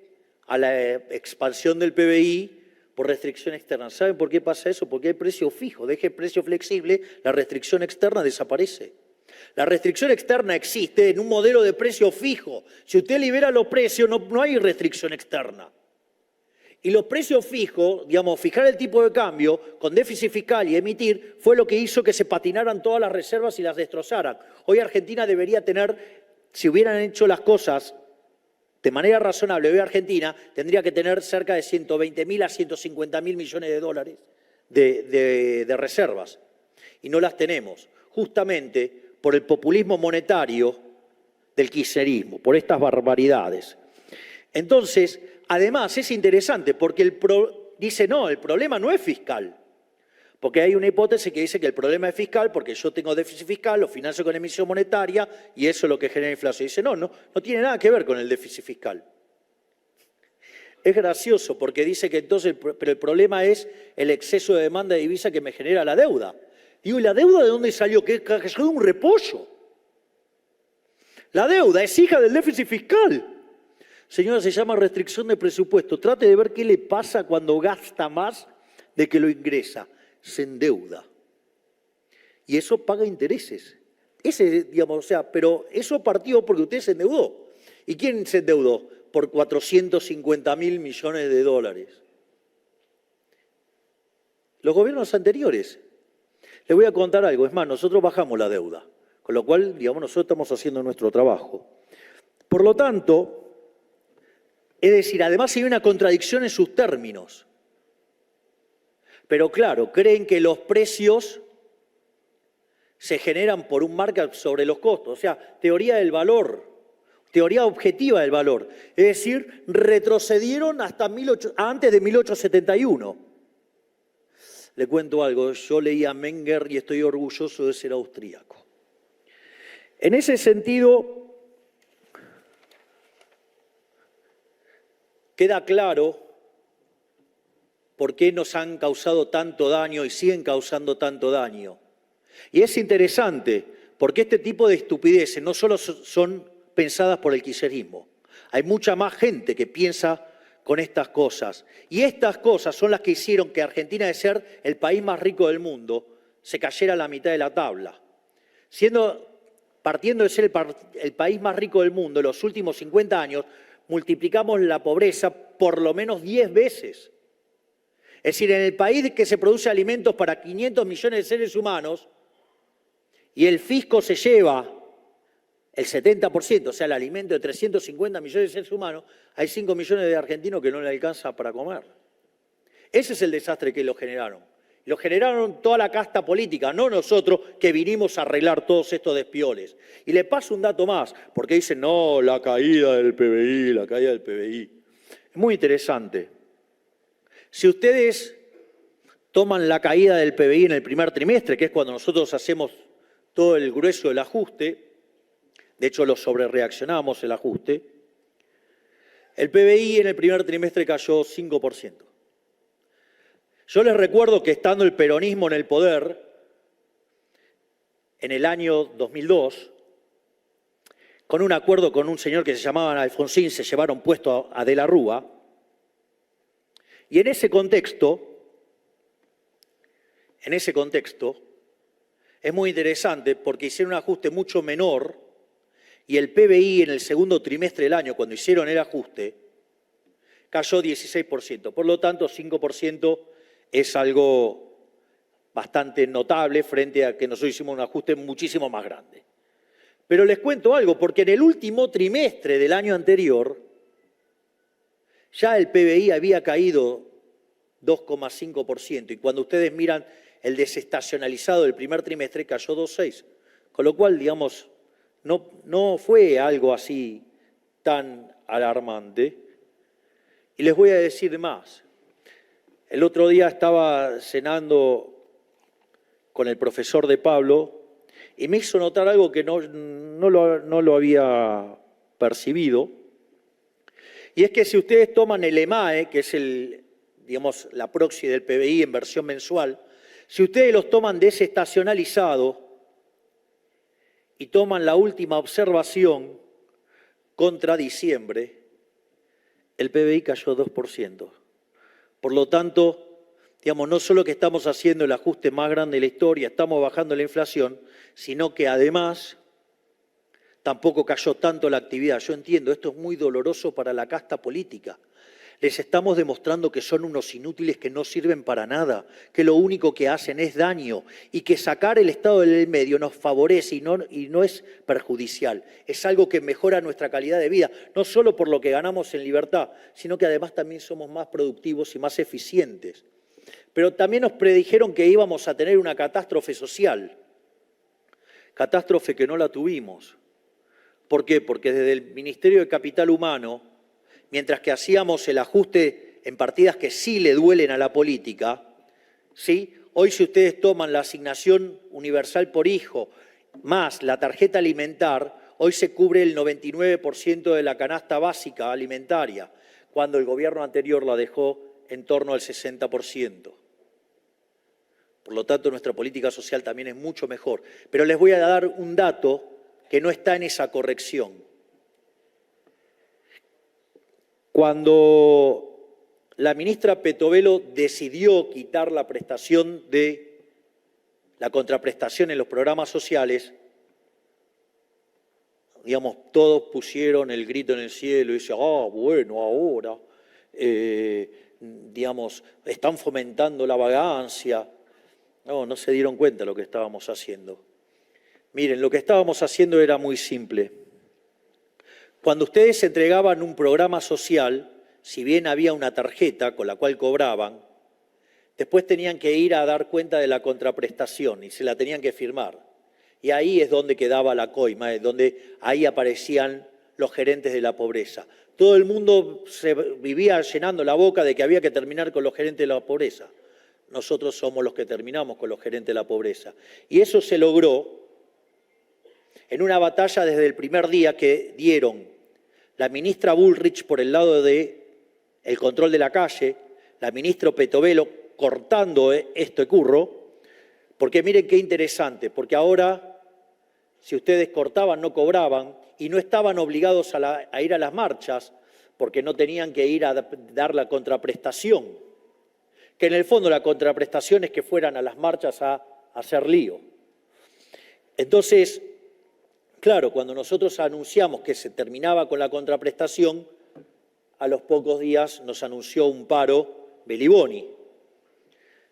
a la expansión del PBI por restricción externa. ¿Saben por qué pasa eso? Porque hay precio fijo. Deje precio flexible, la restricción externa desaparece. La restricción externa existe en un modelo de precio fijo. Si usted libera los precios, no hay restricción externa. Y los precios fijos, digamos, fijar el tipo de cambio con déficit fiscal y emitir, fue lo que hizo que se patinaran todas las reservas y las destrozaran. Hoy Argentina debería tener, si hubieran hecho las cosas de manera razonable, hoy Argentina tendría que tener cerca de 120.000 a 150.000 millones de dólares de reservas. Y no las tenemos, justamente por el populismo monetario del kirchnerismo, por estas barbaridades. Entonces, además, es interesante porque dice, no, el problema no es fiscal. Porque hay una hipótesis que dice que el problema es fiscal porque yo tengo déficit fiscal, lo financio con emisión monetaria y eso es lo que genera inflación. Dice, no tiene nada que ver con el déficit fiscal. Es gracioso porque dice que entonces, pero el problema es el exceso de demanda de divisa que me genera la deuda. Digo, ¿y la deuda de dónde salió? Que es un repollo. La deuda es hija del déficit fiscal. Señora, se llama restricción de presupuesto. Trate de ver qué le pasa cuando gasta más de que lo ingresa. Se endeuda. Y eso paga intereses. Pero eso partió porque usted se endeudó. ¿Y quién se endeudó? Por 450.000 millones de dólares. Los gobiernos anteriores. Le voy a contar algo. Es más, nosotros bajamos la deuda. Con lo cual, nosotros estamos haciendo nuestro trabajo. Por lo tanto, es decir, además hay una contradicción en sus términos. Pero claro, creen que los precios se generan por un markup sobre los costos. O sea, teoría del valor, teoría objetiva del valor. Es decir, retrocedieron hasta antes de 1871. Le cuento algo, yo leí a Menger y estoy orgulloso de ser austríaco. En ese sentido, queda claro por qué nos han causado tanto daño y siguen causando tanto daño. Y es interesante, porque este tipo de estupideces no solo son pensadas por el kirchnerismo. Hay mucha más gente que piensa con estas cosas. Y estas cosas son las que hicieron que Argentina, de ser el país más rico del mundo, se cayera a la mitad de la tabla. Partiendo de ser el país más rico del mundo, en los últimos 50 años, multiplicamos la pobreza por lo menos 10 veces. Es decir, en el país que se produce alimentos para 500 millones de seres humanos y el fisco se lleva el 70%, o sea, el alimento de 350 millones de seres humanos, hay 5 millones de argentinos que no le alcanza para comer. Ese es el desastre que lo generaron. Lo generaron toda la casta política, no nosotros que vinimos a arreglar todos estos despioles. Y le paso un dato más, porque dicen, no, la caída del PBI, la caída del PBI. Es muy interesante. Si ustedes toman la caída del PBI en el primer trimestre, que es cuando nosotros hacemos todo el grueso del ajuste, de hecho lo sobrereaccionamos el ajuste, el PBI en el primer trimestre cayó 5%. Yo les recuerdo que estando el peronismo en el poder, en el año 2002, con un acuerdo con un señor que se llamaba Alfonsín, se llevaron puesto a De la Rúa, y en ese contexto, es muy interesante porque hicieron un ajuste mucho menor y el PBI en el segundo trimestre del año, cuando hicieron el ajuste, cayó 16%. Por lo tanto, 5% es algo bastante notable frente a que nosotros hicimos un ajuste muchísimo más grande. Pero les cuento algo, porque en el último trimestre del año anterior, ya el PBI había caído 2,5% y cuando ustedes miran el desestacionalizado del primer trimestre cayó 2,6%. Con lo cual, digamos, no fue algo así tan alarmante. Y les voy a decir más. El otro día estaba cenando con el profesor de Pablo y me hizo notar algo que no lo había percibido. Y es que si ustedes toman el EMAE, que es la proxy del PBI en versión mensual, si ustedes los toman desestacionalizado y toman la última observación contra diciembre, el PBI cayó 2%. Por lo tanto, digamos, no solo que estamos haciendo el ajuste más grande de la historia, estamos bajando la inflación, sino que además tampoco cayó tanto la actividad. Yo entiendo, esto es muy doloroso para la casta política. Les estamos demostrando que son unos inútiles que no sirven para nada, que lo único que hacen es daño y que sacar el Estado del medio nos favorece y no es perjudicial. Es algo que mejora nuestra calidad de vida, no solo por lo que ganamos en libertad, sino que además también somos más productivos y más eficientes. Pero también nos predijeron que íbamos a tener una catástrofe social, catástrofe que no la tuvimos. ¿Por qué? Porque desde el Ministerio de Capital Humano, mientras que hacíamos el ajuste en partidas que sí le duelen a la política, ¿sí? Hoy si ustedes toman la asignación universal por hijo más la tarjeta alimentar, hoy se cubre el 99% de la canasta básica alimentaria, cuando el gobierno anterior la dejó en torno al 60%. Por lo tanto, nuestra política social también es mucho mejor. Pero les voy a dar un dato que no está en esa corrección. Cuando la ministra Petovelo decidió quitar la prestación la contraprestación en los programas sociales, digamos, todos pusieron el grito en el cielo y decían, bueno, ahora, digamos, están fomentando la vagancia. No se dieron cuenta de lo que estábamos haciendo. Miren, lo que estábamos haciendo era muy simple. Cuando ustedes entregaban un programa social, si bien había una tarjeta con la cual cobraban, después tenían que ir a dar cuenta de la contraprestación y se la tenían que firmar. Y ahí es donde quedaba la coima, es donde ahí aparecían los gerentes de la pobreza. Todo el mundo se vivía llenando la boca de que había que terminar con los gerentes de la pobreza. Nosotros somos los que terminamos con los gerentes de la pobreza. Y eso se logró en una batalla desde el primer día que dieron la ministra Bullrich por el lado de el control de la calle, la ministra Petovelo cortando este curro, porque miren qué interesante, porque ahora, si ustedes cortaban, no cobraban y no estaban obligados a ir a las marchas, porque no tenían que ir a dar la contraprestación, que en el fondo la contraprestación es que fueran a las marchas a hacer lío. Entonces, claro, cuando nosotros anunciamos que se terminaba con la contraprestación, a los pocos días nos anunció un paro Beliboni.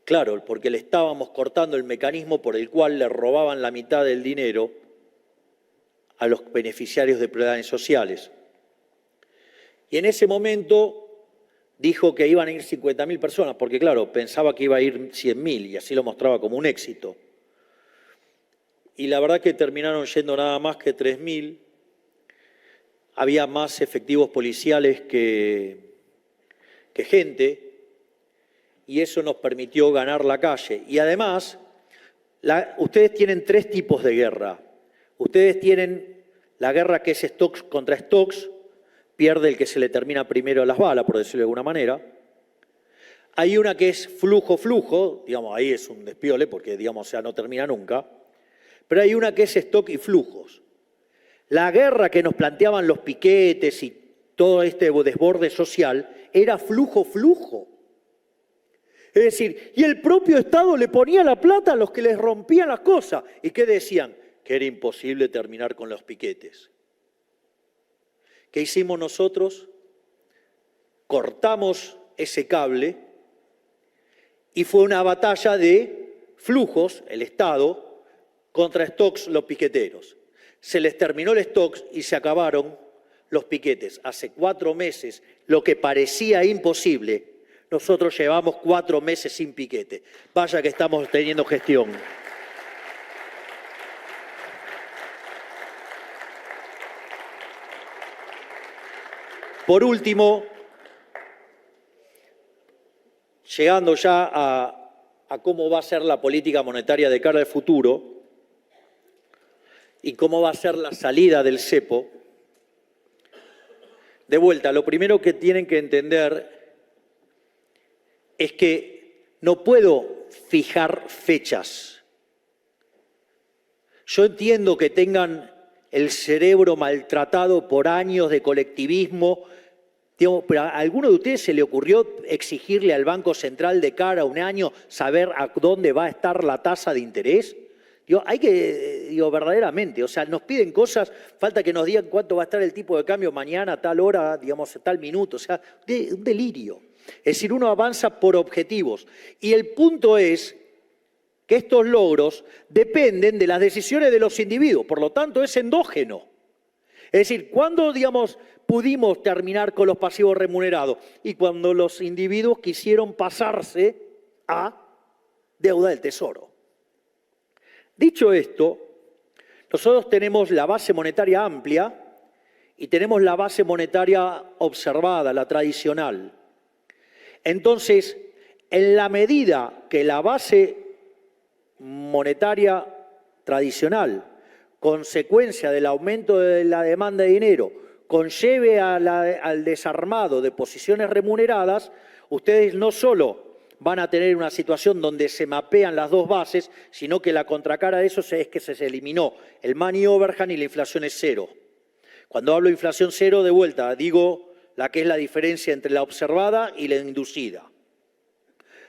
Claro, porque le estábamos cortando el mecanismo por el cual le robaban la mitad del dinero a los beneficiarios de planes sociales. Y en ese momento dijo que iban a ir 50.000 personas, porque claro, pensaba que iba a ir 100.000 y así lo mostraba como un éxito. Y la verdad que terminaron yendo nada más que 3.000. Había más efectivos policiales que gente, y eso nos permitió ganar la calle. Y además, ustedes tienen 3 tipos de guerra. Ustedes tienen la guerra que es stocks contra stocks, pierde el que se le termina primero las balas, por decirlo de alguna manera. Hay una que es flujo-flujo, digamos, ahí es un despiole porque, digamos, o sea, no termina nunca. Pero hay una que es stock y flujos. La guerra que nos planteaban los piquetes y todo este desborde social era flujo-flujo. Es decir, y el propio Estado le ponía la plata a los que les rompían las cosas. ¿Y qué decían? Que era imposible terminar con los piquetes. ¿Qué hicimos nosotros? Cortamos ese cable y fue una batalla de flujos, el Estado, contra stocks, los piqueteros. Se les terminó el stocks y se acabaron los piquetes. Hace 4 meses, lo que parecía imposible, nosotros llevamos 4 meses sin piquete. Vaya que estamos teniendo gestión. Por último, llegando ya a cómo va a ser la política monetaria de cara al futuro y cómo va a ser la salida del cepo, de vuelta, lo primero que tienen que entender es que no puedo fijar fechas. Yo entiendo que tengan el cerebro maltratado por años de colectivismo, pero ¿a alguno de ustedes se le ocurrió exigirle al Banco Central de cara a un año saber a dónde va a estar la tasa de interés? Hay que, verdaderamente, o sea, nos piden cosas, falta que nos digan cuánto va a estar el tipo de cambio mañana, a tal hora, digamos, a tal minuto, o sea, un delirio. Es decir, uno avanza por objetivos. Y el punto es que estos logros dependen de las decisiones de los individuos, por lo tanto es endógeno. Es decir, ¿cuándo, digamos, pudimos terminar con los pasivos remunerados? Y cuando los individuos quisieron pasarse a deuda del Tesoro. Dicho esto, nosotros tenemos la base monetaria amplia y tenemos la base monetaria observada, la tradicional. Entonces, en la medida que la base monetaria tradicional, consecuencia del aumento de la demanda de dinero, conlleve al desarmado de posiciones remuneradas, ustedes no solo van a tener una situación donde se mapean las dos bases, sino que la contracara de eso es que se eliminó el money overhang y la inflación es cero. Cuando hablo de inflación cero, de vuelta, digo la que es la diferencia entre la observada y la inducida.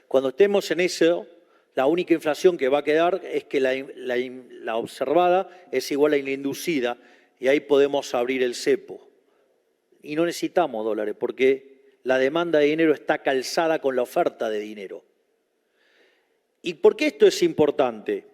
Cuando estemos en eso, la única inflación que va a quedar es que la observada es igual a la inducida y ahí podemos abrir el cepo. Y no necesitamos dólares porque la demanda de dinero está calzada con la oferta de dinero. ¿Y por qué esto es importante?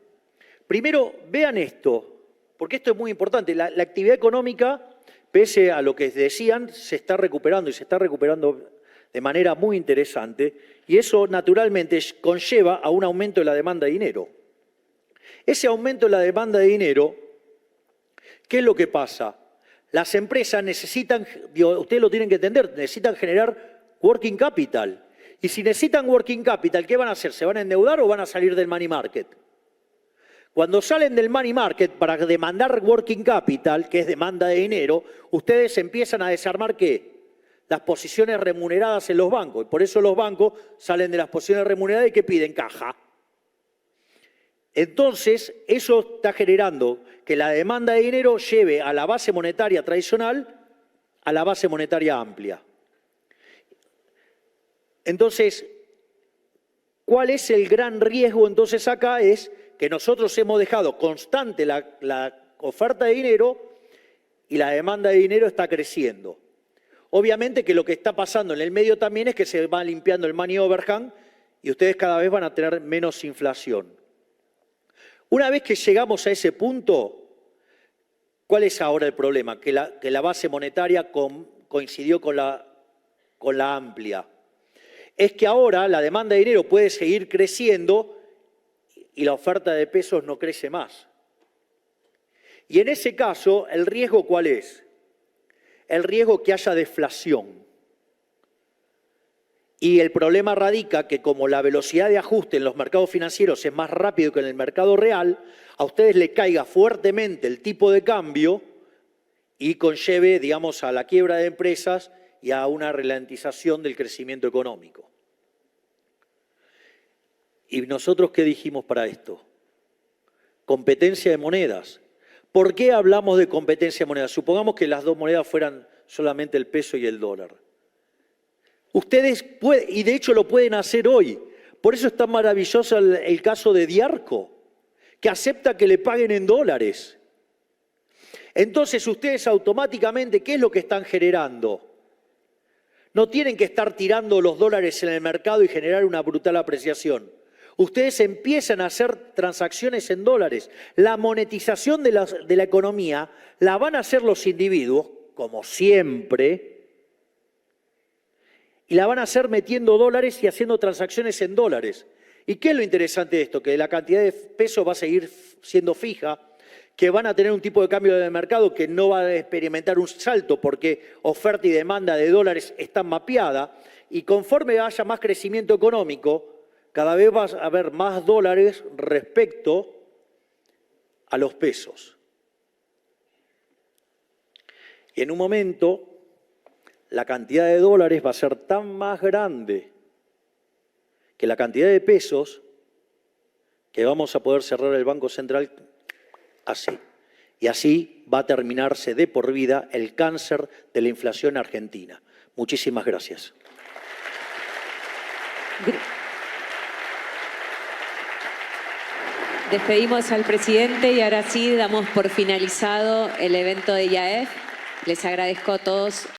Primero, vean esto, porque esto es muy importante. La actividad económica, pese a lo que decían, se está recuperando y se está recuperando de manera muy interesante y eso naturalmente conlleva a un aumento de la demanda de dinero. Ese aumento de la demanda de dinero, ¿qué es lo que pasa? Las empresas necesitan, ustedes lo tienen que entender, necesitan generar working capital. Y si necesitan working capital, ¿qué van a hacer? ¿Se van a endeudar o van a salir del money market? Cuando salen del money market para demandar working capital, que es demanda de dinero, ustedes empiezan a desarmar ¿qué? las posiciones remuneradas en los bancos. Por eso los bancos salen de las posiciones remuneradas y que piden caja. Entonces, eso está generando que la demanda de dinero lleve a la base monetaria tradicional a la base monetaria amplia. Entonces, ¿cuál es el gran riesgo entonces acá? Es que nosotros hemos dejado constante la oferta de dinero y la demanda de dinero está creciendo. Obviamente que lo que está pasando en el medio también es que se va limpiando el money overhang y ustedes cada vez van a tener menos inflación. Una vez que llegamos a ese punto, ¿cuál es ahora el problema? Que la base monetaria coincidió con la amplia. Es que ahora la demanda de dinero puede seguir creciendo y la oferta de pesos no crece más. Y en ese caso, ¿el riesgo cuál es? El riesgo que haya deflación. Y el problema radica que como la velocidad de ajuste en los mercados financieros es más rápido que en el mercado real, a ustedes les caiga fuertemente el tipo de cambio y conlleve, digamos, a la quiebra de empresas y a una ralentización del crecimiento económico. ¿Y nosotros qué dijimos para esto? Competencia de monedas. ¿Por qué hablamos de competencia de monedas? Supongamos que las dos monedas fueran solamente el peso y el dólar. Ustedes pueden, y de hecho lo pueden hacer hoy. Por eso es tan maravilloso el caso de Diarco, que acepta que le paguen en dólares. Entonces ustedes automáticamente, ¿qué es lo que están generando? No tienen que estar tirando los dólares en el mercado y generar una brutal apreciación. Ustedes empiezan a hacer transacciones en dólares. La monetización de la economía la van a hacer los individuos, como siempre, y la van a hacer metiendo dólares y haciendo transacciones en dólares. ¿Y qué es lo interesante de esto? Que la cantidad de pesos va a seguir siendo fija, que van a tener un tipo de cambio de mercado que no va a experimentar un salto porque oferta y demanda de dólares están mapeadas, y conforme haya más crecimiento económico, cada vez va a haber más dólares respecto a los pesos. Y en un momento, la cantidad de dólares va a ser tan más grande que la cantidad de pesos que vamos a poder cerrar el Banco Central así. Y así va a terminarse de por vida el cáncer de la inflación argentina. Muchísimas gracias. Despedimos al presidente y ahora sí damos por finalizado el evento de IAEF. Les agradezco a todos